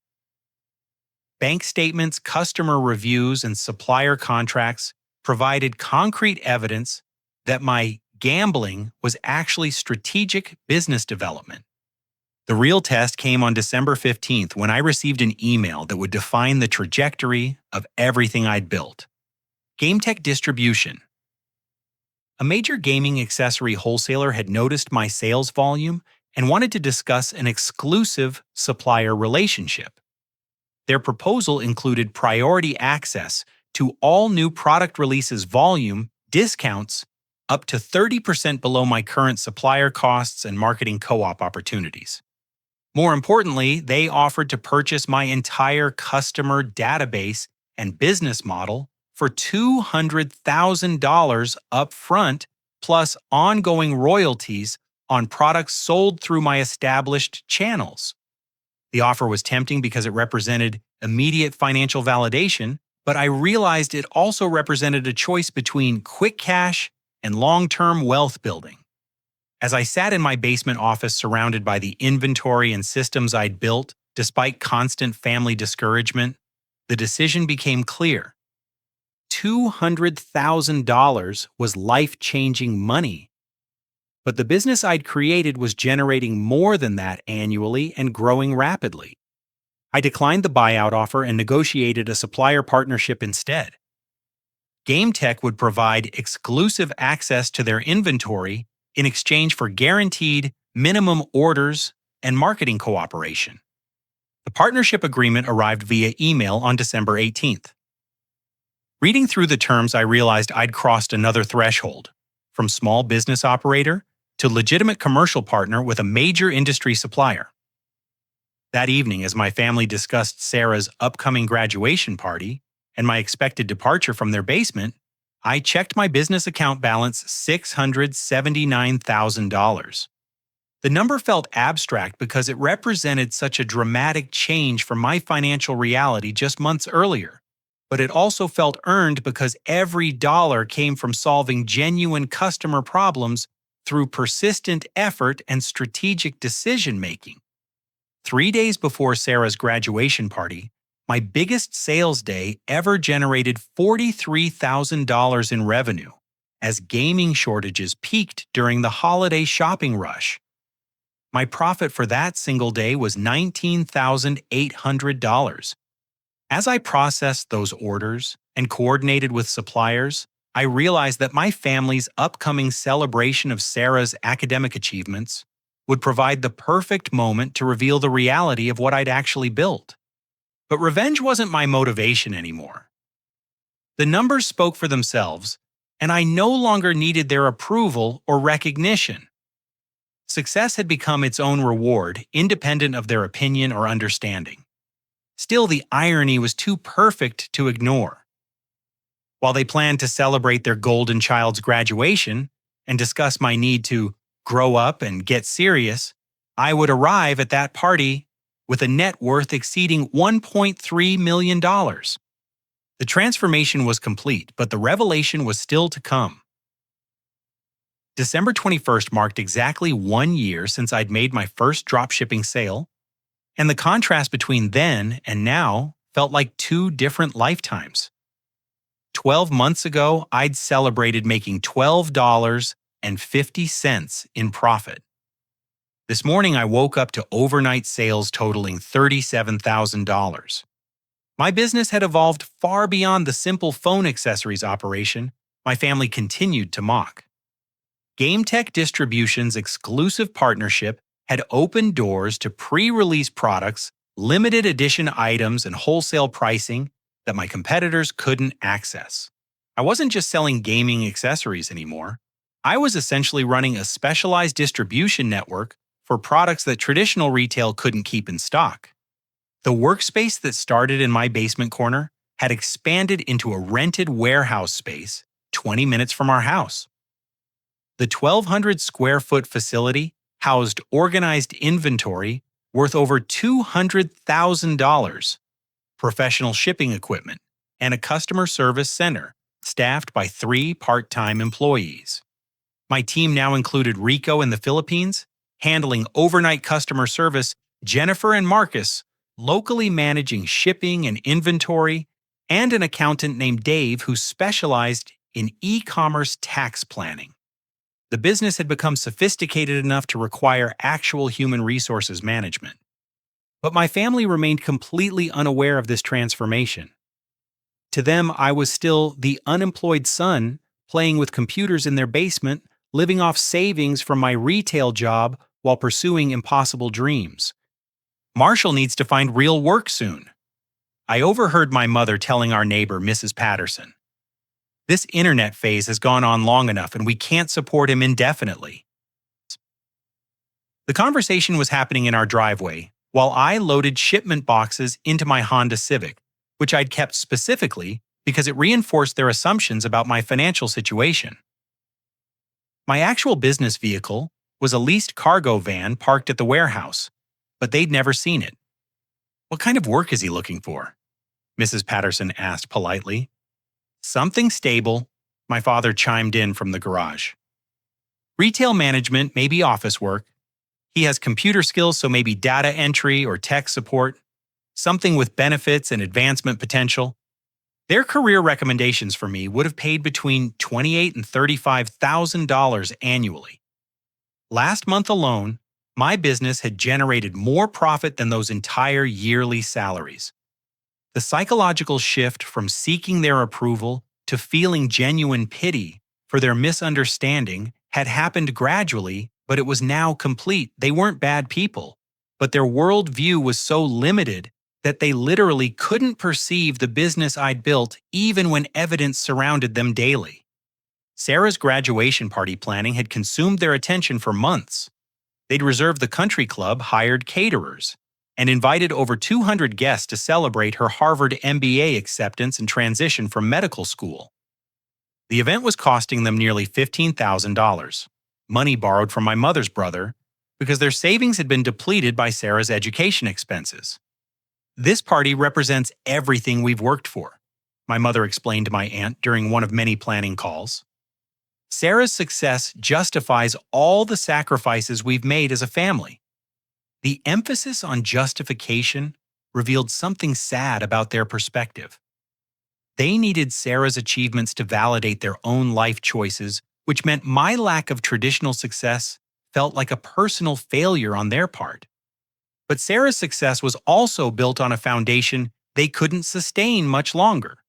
Bank statements, customer reviews, and supplier contracts provided concrete evidence that my gambling was actually strategic business development. The real test came on December 15th when I received an email that would define the trajectory of everything I'd built. GameTech Distribution. A major gaming accessory wholesaler had noticed my sales volume and wanted to discuss an exclusive supplier relationship. Their proposal included priority access to all new product releases volume, discounts, up to 30% below my current supplier costs and marketing co-op opportunities. More importantly, they offered to purchase my entire customer database and business model for $200,000 upfront, plus ongoing royalties on products sold through my established channels. The offer was tempting because it represented immediate financial validation, but I realized it also represented a choice between quick cash and long-term wealth building. As I sat in my basement office surrounded by the inventory and systems I'd built, despite constant family discouragement, the decision became clear. $200,000 was life-changing money. But the business I'd created was generating more than that annually and growing rapidly. I declined the buyout offer and negotiated a supplier partnership instead. GameTech would provide exclusive access to their inventory in exchange for guaranteed minimum orders and marketing cooperation. The partnership agreement arrived via email on December 18th. Reading through the terms, I realized I'd crossed another threshold, from small business operator to legitimate commercial partner with a major industry supplier. That evening, as my family discussed Sarah's upcoming graduation party and my expected departure from their basement, I checked my business account balance, $679,000. The number felt abstract because it represented such a dramatic change from my financial reality just months earlier. But it also felt earned because every dollar came from solving genuine customer problems through persistent effort and strategic decision-making. 3 days before Sarah's graduation party, my biggest sales day ever generated $43,000 in revenue, as gaming shortages peaked during the holiday shopping rush. My profit for that single day was $19,800. As I processed those orders and coordinated with suppliers, I realized that my family's upcoming celebration of Sarah's academic achievements would provide the perfect moment to reveal the reality of what I'd actually built. But revenge wasn't my motivation anymore. The numbers spoke for themselves, and I no longer needed their approval or recognition. Success had become its own reward, independent of their opinion or understanding. Still, the irony was too perfect to ignore. While they planned to celebrate their golden child's graduation and discuss my need to grow up and get serious, I would arrive at that party with a net worth exceeding $1.3 million. The transformation was complete, but the revelation was still to come. December 21st marked exactly 1 year since I'd made my first dropshipping sale, and the contrast between then and now felt like 2 different lifetimes. 12 months ago, I'd celebrated making $12.50 in profit. This morning, I woke up to overnight sales totaling $37,000. My business had evolved far beyond the simple phone accessories operation my family continued to mock. GameTech Distribution's exclusive partnership had opened doors to pre-release products, limited edition items, and wholesale pricing that my competitors couldn't access. I wasn't just selling gaming accessories anymore. I was essentially running a specialized distribution network for products that traditional retail couldn't keep in stock. The workspace that started in my basement corner had expanded into a rented warehouse space 20 minutes from our house. The 1,200 square foot facility housed organized inventory worth over $200,000, professional shipping equipment, and a customer service center staffed by 3 part-time employees. My team now included Rico in the Philippines, handling overnight customer service, Jennifer and Marcus locally managing shipping and inventory, and an accountant named Dave who specialized in e-commerce tax planning. The business had become sophisticated enough to require actual human resources management. But my family remained completely unaware of this transformation. To them, I was still the unemployed son playing with computers in their basement, living off savings from my retail job while pursuing impossible dreams. Marshall needs to find real work soon. I overheard my mother telling our neighbor, Mrs. Patterson, "This internet phase has gone on long enough and we can't support him indefinitely." The conversation was happening in our driveway while I loaded shipment boxes into my Honda Civic, which I'd kept specifically because it reinforced their assumptions about my financial situation. My actual business vehicle was a leased cargo van parked at the warehouse, but they'd never seen it. "What kind of work is he looking for?" Mrs. Patterson asked politely. "Something stable," my father chimed in from the garage. "Retail management, maybe office work. He has computer skills, so maybe data entry or tech support. Something with benefits and advancement potential." Their career recommendations for me would have paid between $28,000 and $35,000 annually. Last month alone, my business had generated more profit than those entire yearly salaries. The psychological shift from seeking their approval to feeling genuine pity for their misunderstanding had happened gradually, but it was now complete. They weren't bad people, but their worldview was so limited that they literally couldn't perceive the business I'd built even when evidence surrounded them daily. Sarah's graduation party planning had consumed their attention for months. They'd reserved the country club, hired caterers, and invited over 200 guests to celebrate her Harvard MBA acceptance and transition from medical school. The event was costing them nearly $15,000, money borrowed from my mother's brother, because their savings had been depleted by Sarah's education expenses. "This party represents everything we've worked for," my mother explained to my aunt during one of many planning calls. "Sarah's success justifies all the sacrifices we've made as a family." The emphasis on justification revealed something sad about their perspective. They needed Sarah's achievements to validate their own life choices, which meant my lack of traditional success felt like a personal failure on their part. But Sarah's success was also built on a foundation they couldn't sustain much longer.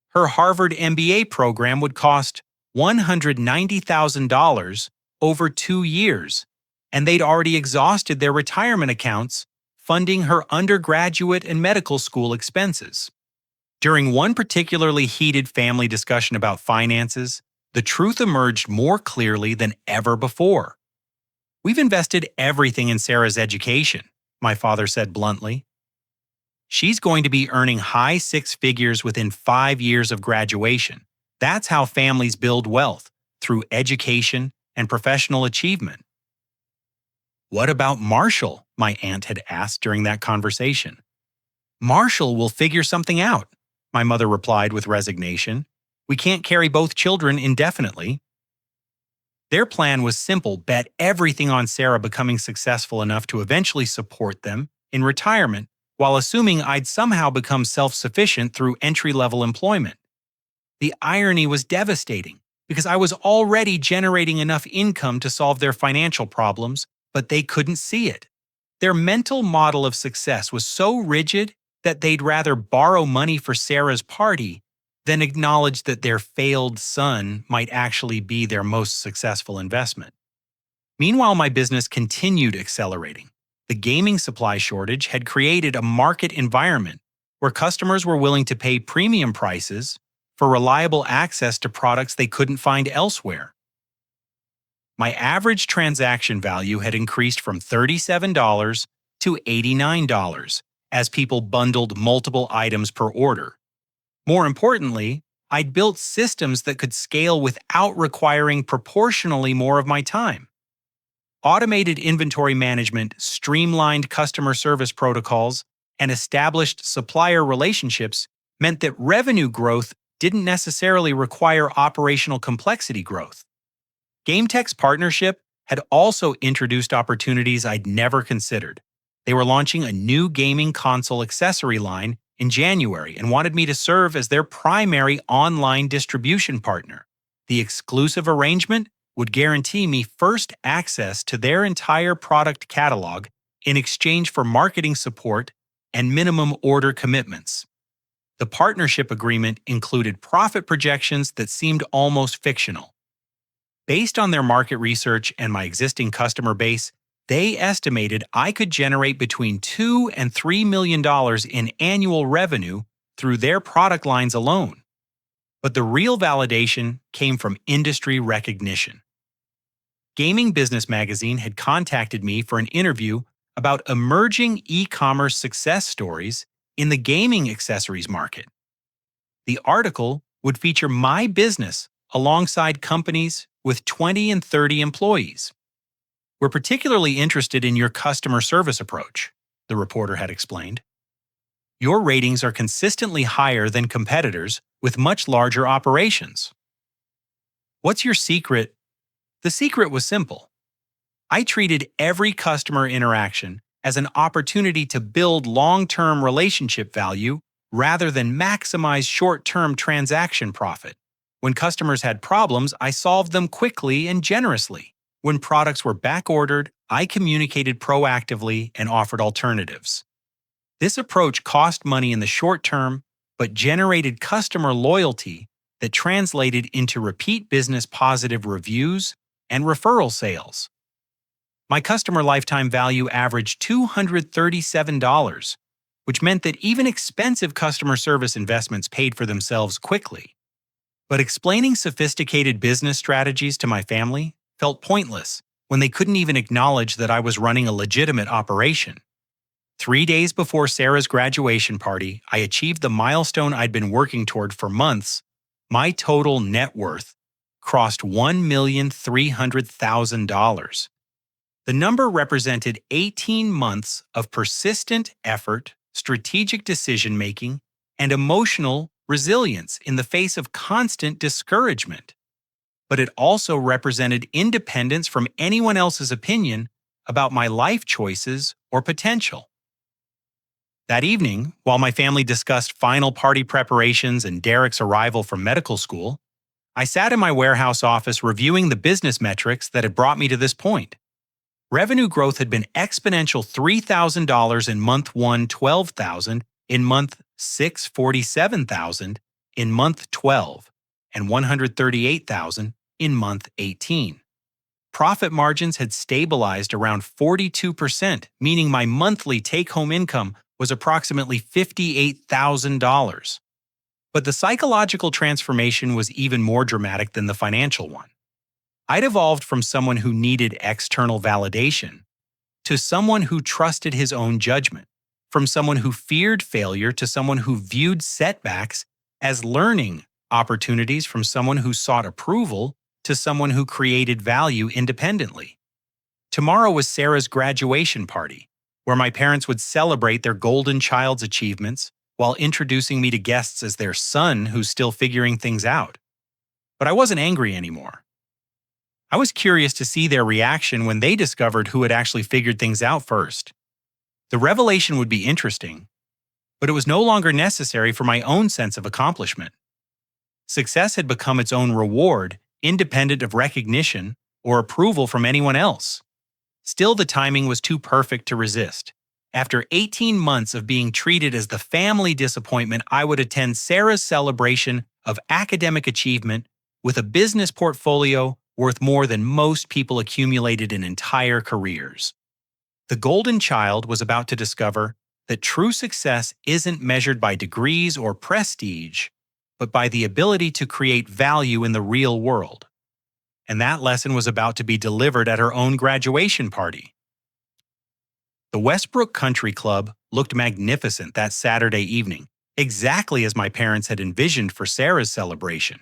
Her Harvard MBA program would cost $190,000 over 2 years, and they'd already exhausted their retirement accounts funding her undergraduate and medical school expenses. During one particularly heated family discussion about finances, the truth emerged more clearly than ever before. "We've invested everything in Sarah's education," my father said bluntly. "She's going to be earning high 6 figures within 5 years of graduation. That's how families build wealth, through education and professional achievement." "What about Marshall?" my aunt had asked during that conversation. "Marshall will figure something out," my mother replied with resignation. "We can't carry both children indefinitely." Their plan was simple: bet everything on Sarah becoming successful enough to eventually support them in retirement, while assuming I'd somehow become self-sufficient through entry-level employment. The irony was devastating, because I was already generating enough income to solve their financial problems, but they couldn't see it. Their mental model of success was so rigid that they'd rather borrow money for Sarah's party than acknowledge that their failed son might actually be their most successful investment. Meanwhile, my business continued accelerating. The gaming supply shortage had created a market environment where customers were willing to pay premium prices for reliable access to products they couldn't find elsewhere. My average transaction value had increased from $37 to $89 as people bundled multiple items per order. More importantly, I'd built systems that could scale without requiring proportionally more of my time. Automated inventory management, streamlined customer service protocols, and established supplier relationships meant that revenue growth didn't necessarily require operational complexity growth. GameTech's partnership had also introduced opportunities I'd never considered. They were launching a new gaming console accessory line in January and wanted me to serve as their primary online distribution partner. The exclusive arrangement would guarantee me first access to their entire product catalog in exchange for marketing support and minimum order commitments. The partnership agreement included profit projections that seemed almost fictional. Based on their market research and my existing customer base, they estimated I could generate between $2 and $3 million in annual revenue through their product lines alone. But the real validation came from industry recognition. Gaming Business Magazine had contacted me for an interview about emerging e-commerce success stories in the gaming accessories market. The article would feature my business alongside companies with 20 and 30 employees. "We're particularly interested in your customer service approach," the reporter had explained. "Your ratings are consistently higher than competitors with much larger operations. What's your secret?" The secret was simple. I treated every customer interaction as an opportunity to build long-term relationship value rather than maximize short-term transaction profit. When customers had problems, I solved them quickly and generously. When products were backordered, I communicated proactively and offered alternatives. This approach cost money in the short term, but generated customer loyalty that translated into repeat business positive reviews and referral sales. My customer lifetime value averaged $237, which meant that even expensive customer service investments paid for themselves quickly. But explaining sophisticated business strategies to my family felt pointless when they couldn't even acknowledge that I was running a legitimate operation. 3 days before Sarah's graduation party, I achieved the milestone I'd been working toward for months. My total net worth crossed $1,300,000. The number represented 18 months of persistent effort, strategic decision-making, and emotional resilience in the face of constant discouragement. But it also represented independence from anyone else's opinion about my life choices or potential. That evening, while my family discussed final party preparations and Derek's arrival from medical school, I sat in my warehouse office reviewing the business metrics that had brought me to this point. Revenue growth had been exponential: $3,000 in month 1, $12,000 in month 6, $47,000 in month 12, and $138,000 in month 18. Profit margins had stabilized around 42%, meaning my monthly take-home income was approximately $58,000. But the psychological transformation was even more dramatic than the financial one. I'd evolved from someone who needed external validation to someone who trusted his own judgment, from someone who feared failure to someone who viewed setbacks as learning opportunities, from someone who sought approval to someone who created value independently. Tomorrow was Sarah's graduation party, where my parents would celebrate their golden child's achievements while introducing me to guests as their son who's still figuring things out. But I wasn't angry anymore. I was curious to see their reaction when they discovered who had actually figured things out first. The revelation would be interesting, but it was no longer necessary for my own sense of accomplishment. Success had become its own reward, independent of recognition or approval from anyone else. Still, the timing was too perfect to resist. After 18 months of being treated as the family disappointment, I would attend Sarah's celebration of academic achievement with a business portfolio worth more than most people accumulated in entire careers. The golden child was about to discover that true success isn't measured by degrees or prestige, but by the ability to create value in the real world. And that lesson was about to be delivered at her own graduation party. The Westbrook Country Club looked magnificent that Saturday evening, exactly as my parents had envisioned for Sarah's celebration.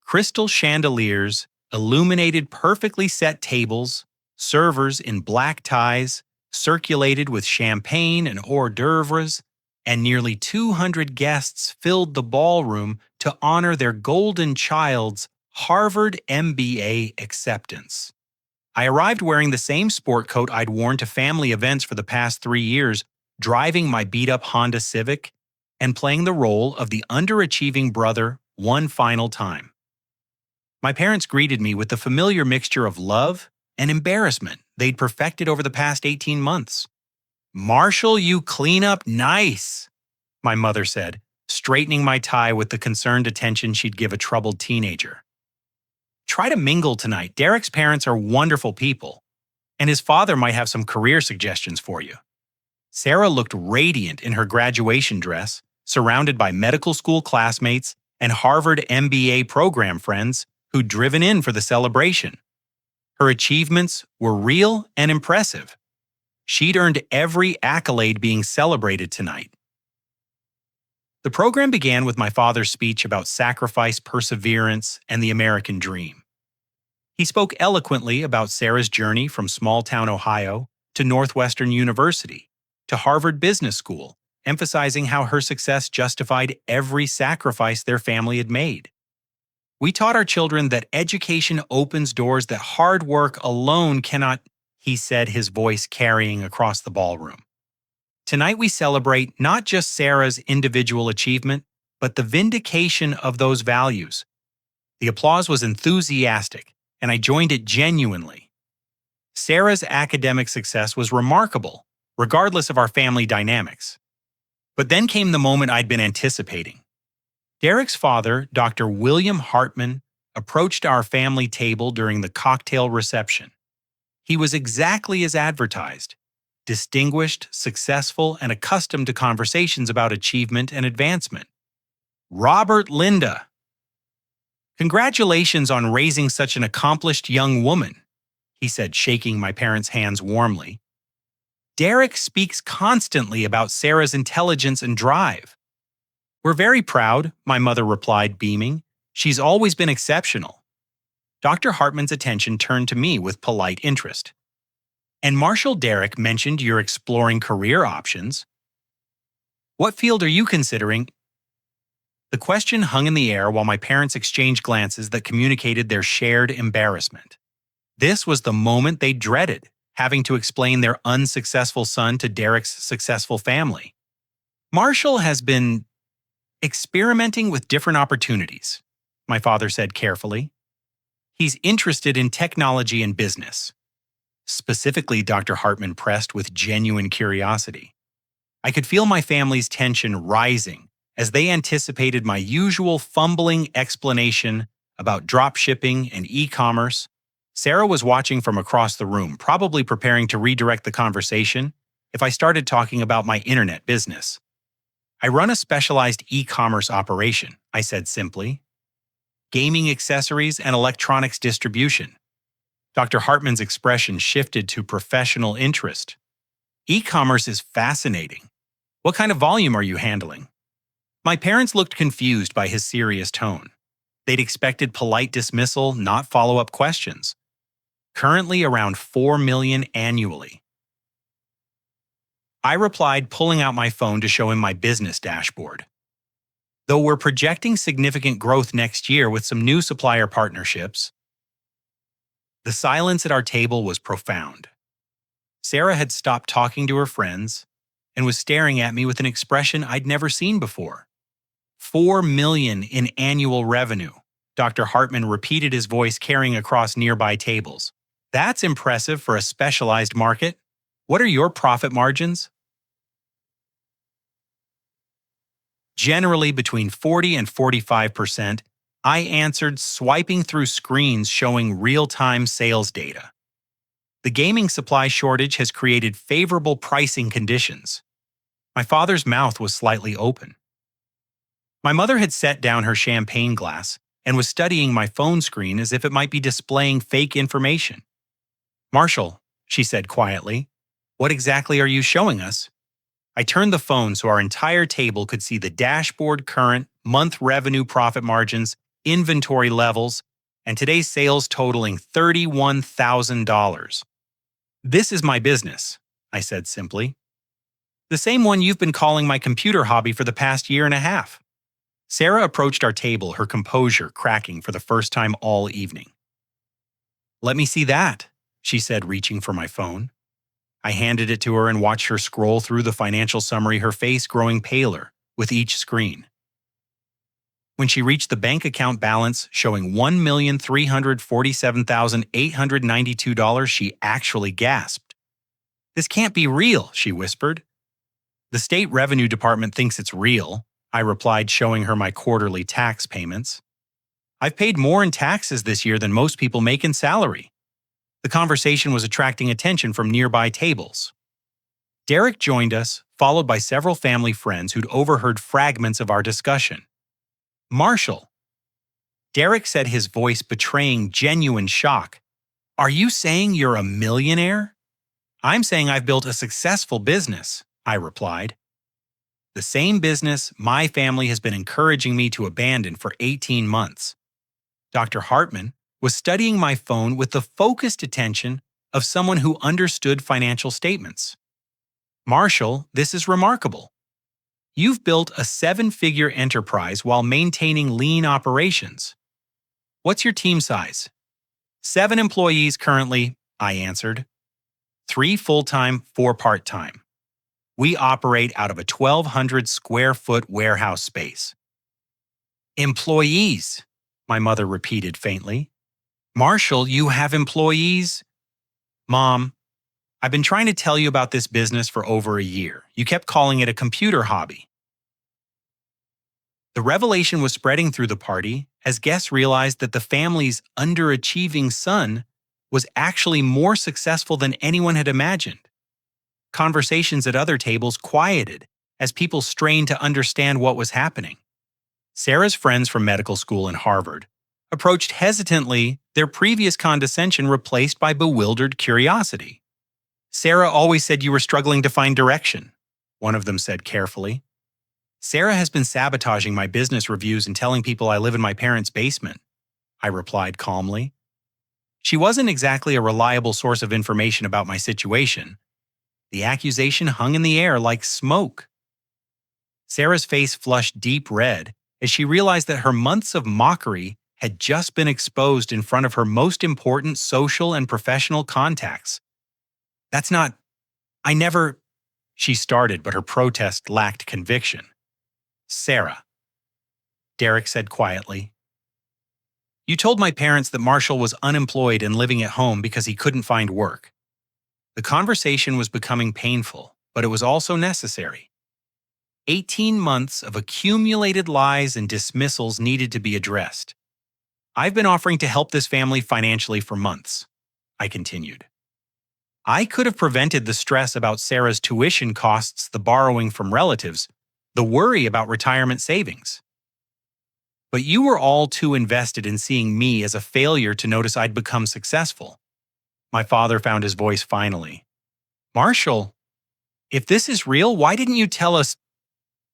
Crystal chandeliers, illuminated perfectly set tables, servers in black ties, circulated with champagne and hors d'oeuvres, and nearly 200 guests filled the ballroom to honor their golden child's Harvard MBA acceptance. I arrived wearing the same sport coat I'd worn to family events for the past 3 years, driving my beat-up Honda Civic and playing the role of the underachieving brother one final time. My parents greeted me with the familiar mixture of love and embarrassment they'd perfected over the past 18 months. "Marshall, you clean up nice," my mother said, straightening my tie with the concerned attention she'd give a troubled teenager. "Try to mingle tonight. Derek's parents are wonderful people, and his father might have some career suggestions for you." Sarah looked radiant in her graduation dress, surrounded by medical school classmates and Harvard MBA program friends who'd driven in for the celebration. Her achievements were real and impressive. She'd earned every accolade being celebrated tonight. The program began with my father's speech about sacrifice, perseverance, and the American dream. He spoke eloquently about Sarah's journey from small-town Ohio to Northwestern University to Harvard Business School, emphasizing how her success justified every sacrifice their family had made. "We taught our children that education opens doors that hard work alone cannot," he said, his voice carrying across the ballroom. "Tonight we celebrate not just Sarah's individual achievement, but the vindication of those values." The applause was enthusiastic, and I joined it genuinely. Sarah's academic success was remarkable, regardless of our family dynamics. But then came the moment I'd been anticipating. Derek's father, Dr. William Hartman, approached our family table during the cocktail reception. He was exactly as advertised: distinguished, successful, and accustomed to conversations about achievement and advancement. "Robert, Linda, congratulations on raising such an accomplished young woman," he said, shaking my parents' hands warmly. "Derek speaks constantly about Sarah's intelligence and drive." "We're very proud," my mother replied, beaming. "She's always been exceptional." Dr. Hartman's attention turned to me with polite interest. "And Marshall, Derek mentioned you're exploring career options. What field are you considering?" The question hung in the air while my parents exchanged glances that communicated their shared embarrassment. This was the moment they dreaded, having to explain their unsuccessful son to Derek's successful family. "Marshall has been experimenting with different opportunities," my father said carefully. "He's interested in technology and business." Specifically, Dr. Hartman pressed with genuine curiosity. I could feel my family's tension rising as they anticipated my usual fumbling explanation about dropshipping and e-commerce. Sarah was watching from across the room, probably preparing to redirect the conversation if I started talking about my internet business. "I run a specialized e-commerce operation," I said simply. "Gaming accessories and electronics distribution." Dr. Hartman's expression shifted to professional interest. "E-commerce is fascinating. What kind of volume are you handling?" My parents looked confused by his serious tone. They'd expected polite dismissal, not follow-up questions. "Currently around 4 million annually." I replied, pulling out my phone to show him my business dashboard. "Though we're projecting significant growth next year with some new supplier partnerships." The silence at our table was profound. Sarah had stopped talking to her friends and was staring at me with an expression I'd never seen before. 4 million in annual revenue," Dr. Hartman repeated, his voice carrying across nearby tables. "That's impressive for a specialized market. What are your profit margins?" "Generally between 40 and 45%, I answered, swiping through screens showing real-time sales data. The gaming supply shortage has created favorable pricing conditions. My father's mouth was slightly open. My mother had set down her champagne glass and was studying my phone screen as if it might be displaying fake information. "Marshall," she said quietly, "what exactly are you showing us?" I turned the phone so our entire table could see the dashboard, current, month revenue profit margins, inventory levels, and today's sales totaling $31,000. "This is my business," I said simply. "The same one you've been calling my computer hobby for the past year and a half." Sarah approached our table, her composure cracking for the first time all evening. "Let me see that," she said, reaching for my phone. I handed it to her and watched her scroll through the financial summary, her face growing paler with each screen. When she reached the bank account balance showing $1,347,892, she actually gasped. "This can't be real," she whispered. "The state revenue department thinks it's real," I replied, showing her my quarterly tax payments. "I've paid more in taxes this year than most people make in salary." The conversation was attracting attention from nearby tables. Derek joined us, followed by several family friends who'd overheard fragments of our discussion. "Marshall," Derek said, his voice betraying genuine shock, "are you saying you're a millionaire?" "I'm saying I've built a successful business," I replied. "The same business my family has been encouraging me to abandon for 18 months. Dr. Hartman was studying my phone with the focused attention of someone who understood financial statements. "Marshall, this is remarkable. You've built a 7-figure enterprise while maintaining lean operations. What's your team size?" "7 employees currently," I answered. 3 full-time, 4 part-time. We operate out of a 1,200 square foot warehouse space." "Employees," my mother repeated faintly. "Marshall, you have employees?" "Mom, I've been trying to tell you about this business for over a year. You kept calling it a computer hobby." The revelation was spreading through the party as guests realized that the family's underachieving son was actually more successful than anyone had imagined. Conversations at other tables quieted as people strained to understand what was happening. Sarah's friends from medical school and Harvard approached hesitantly, their previous condescension replaced by bewildered curiosity. "Sarah always said you were struggling to find direction," one of them said carefully. "Sarah has been sabotaging my business reviews and telling people I live in my parents' basement," I replied calmly. She wasn't exactly a reliable source of information about my situation. The accusation hung in the air like smoke. Sarah's face flushed deep red as she realized that her months of mockery had just been exposed in front of her most important social and professional contacts. "That's not... I never..." she started, but her protest lacked conviction. "Sarah," Derek said quietly, "you told my parents that Marshall was unemployed and living at home because he couldn't find work." The conversation was becoming painful, but it was also necessary. 18 months of accumulated lies and dismissals needed to be addressed. "I've been offering to help this family financially for months," I continued. "I could have prevented the stress about Sarah's tuition costs, the borrowing from relatives, the worry about retirement savings. But you were all too invested in seeing me as a failure to notice I'd become successful." My father found his voice finally. "Marshall, if this is real, why didn't you tell us?"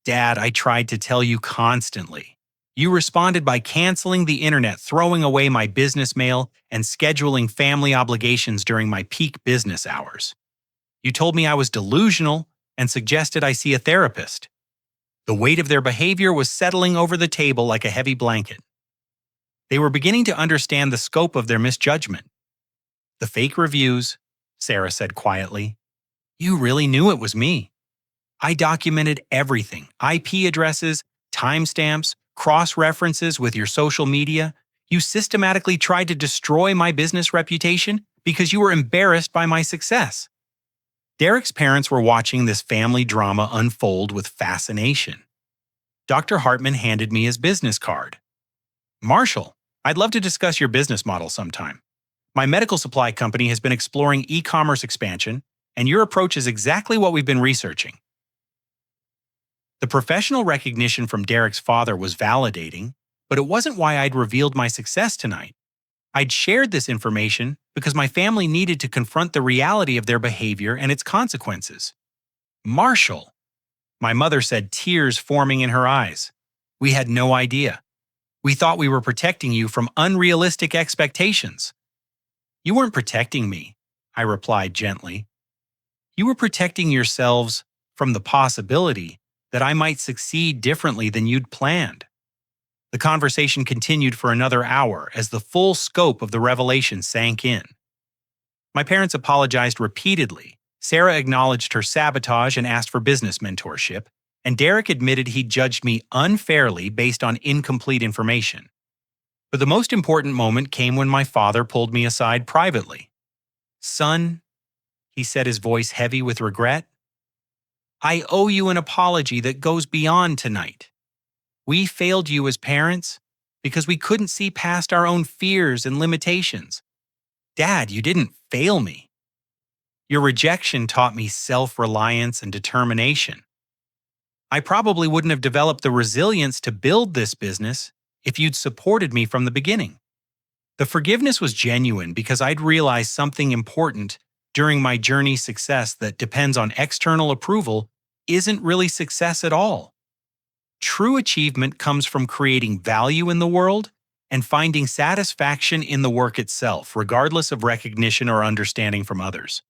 "Dad, I tried to tell you constantly. You responded by canceling the internet, throwing away my business mail, and scheduling family obligations during my peak business hours. You told me I was delusional and suggested I see a therapist." The weight of their behavior was settling over the table like a heavy blanket. They were beginning to understand the scope of their misjudgment. "The fake reviews," Sarah said quietly. "You really knew it was me. I documented everything: IP addresses, timestamps, cross-references with your social media. You systematically tried to destroy my business reputation because you were embarrassed by my success." Derek's parents were watching this family drama unfold with fascination. Dr. Hartman handed me his business card. Marshall, I'd love to discuss your business model sometime. My medical supply company has been exploring e commerce expansion, and your approach is exactly what we've been researching. The professional recognition from Derek's father was validating, but it wasn't why I'd revealed my success tonight. I'd shared this information because my family needed to confront the reality of their behavior and its consequences. Marshall, my mother said, tears forming in her eyes. We had no idea. We thought we were protecting you from unrealistic expectations. You weren't protecting me, I replied gently. You were protecting yourselves from the possibility that I might succeed differently than you'd planned. The conversation continued for another hour as the full scope of the revelation sank in. My parents apologized repeatedly. Sarah acknowledged her sabotage and asked for business mentorship, and Derek admitted he'd judged me unfairly based on incomplete information. But the most important moment came when my father pulled me aside privately. Son, he said, his voice heavy with regret, I owe you an apology that goes beyond tonight. We failed you as parents because we couldn't see past our own fears and limitations. Dad, you didn't fail me. Your rejection taught me self-reliance and determination. I probably wouldn't have developed the resilience to build this business if you'd supported me from the beginning. The forgiveness was genuine because I'd realized something important during my journey's success that depends on external approval isn't really success at all. True achievement comes from creating value in the world and finding satisfaction in the work itself, regardless of recognition or understanding from others.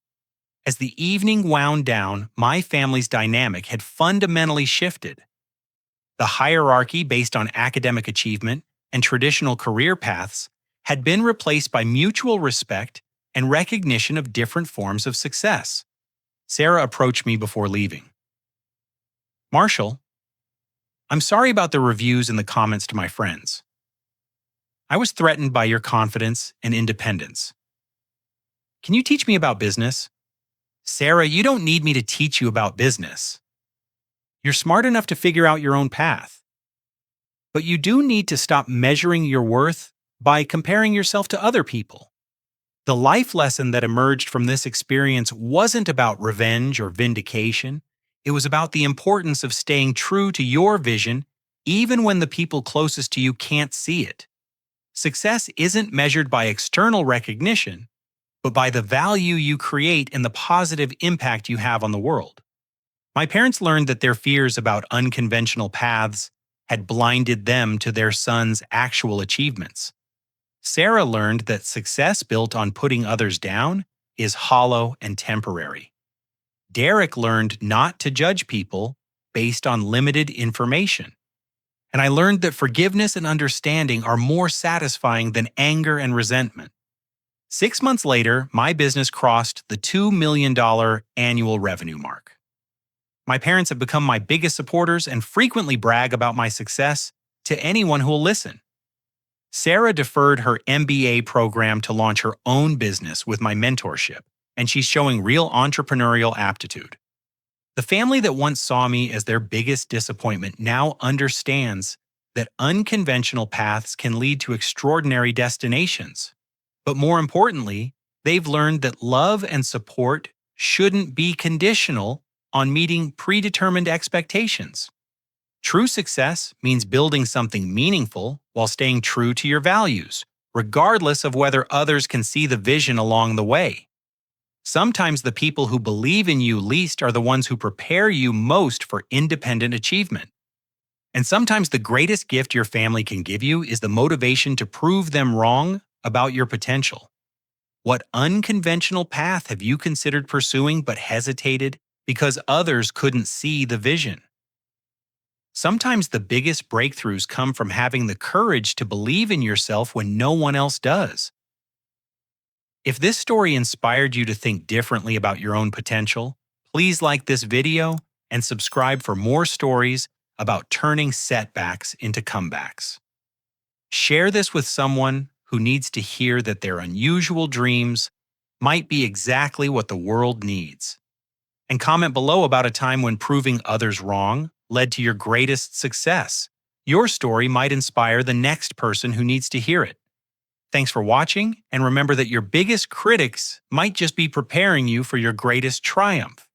As the evening wound down, my family's dynamic had fundamentally shifted. The hierarchy based on academic achievement and traditional career paths had been replaced by mutual respect and recognition of different forms of success. Sarah approached me before leaving. Marshall, I'm sorry about the reviews and the comments to my friends. I was threatened by your confidence and independence. Can you teach me about business? Sarah, you don't need me to teach you about business. You're smart enough to figure out your own path. But you do need to stop measuring your worth by comparing yourself to other people. The life lesson that emerged from this experience wasn't about revenge or vindication. It was about the importance of staying true to your vision, even when the people closest to you can't see it. Success isn't measured by external recognition, but by the value you create and the positive impact you have on the world. My parents learned that their fears about unconventional paths had blinded them to their son's actual achievements. Sarah learned that success built on putting others down is hollow and temporary. Derek learned not to judge people based on limited information. And I learned that forgiveness and understanding are more satisfying than anger and resentment. 6 months later, my business crossed the $2 million annual revenue mark. My parents have become my biggest supporters and frequently brag about my success to anyone who will listen. Sarah deferred her MBA program to launch her own business with my mentorship, and she's showing real entrepreneurial aptitude. The family that once saw me as their biggest disappointment now understands that unconventional paths can lead to extraordinary destinations. But more importantly, they've learned that love and support shouldn't be conditional on meeting predetermined expectations. True success means building something meaningful while staying true to your values, regardless of whether others can see the vision along the way. Sometimes the people who believe in you least are the ones who prepare you most for independent achievement. And sometimes the greatest gift your family can give you is the motivation to prove them wrong about your potential. What unconventional path have you considered pursuing but hesitated because others couldn't see the vision? Sometimes the biggest breakthroughs come from having the courage to believe in yourself when no one else does. If this story inspired you to think differently about your own potential, please like this video and subscribe for more stories about turning setbacks into comebacks. Share this with someone who needs to hear that their unusual dreams might be exactly what the world needs. And comment below about a time when proving others wrong led to your greatest success. Your story might inspire the next person who needs to hear it. Thanks for watching, and remember that your biggest critics might just be preparing you for your greatest triumph.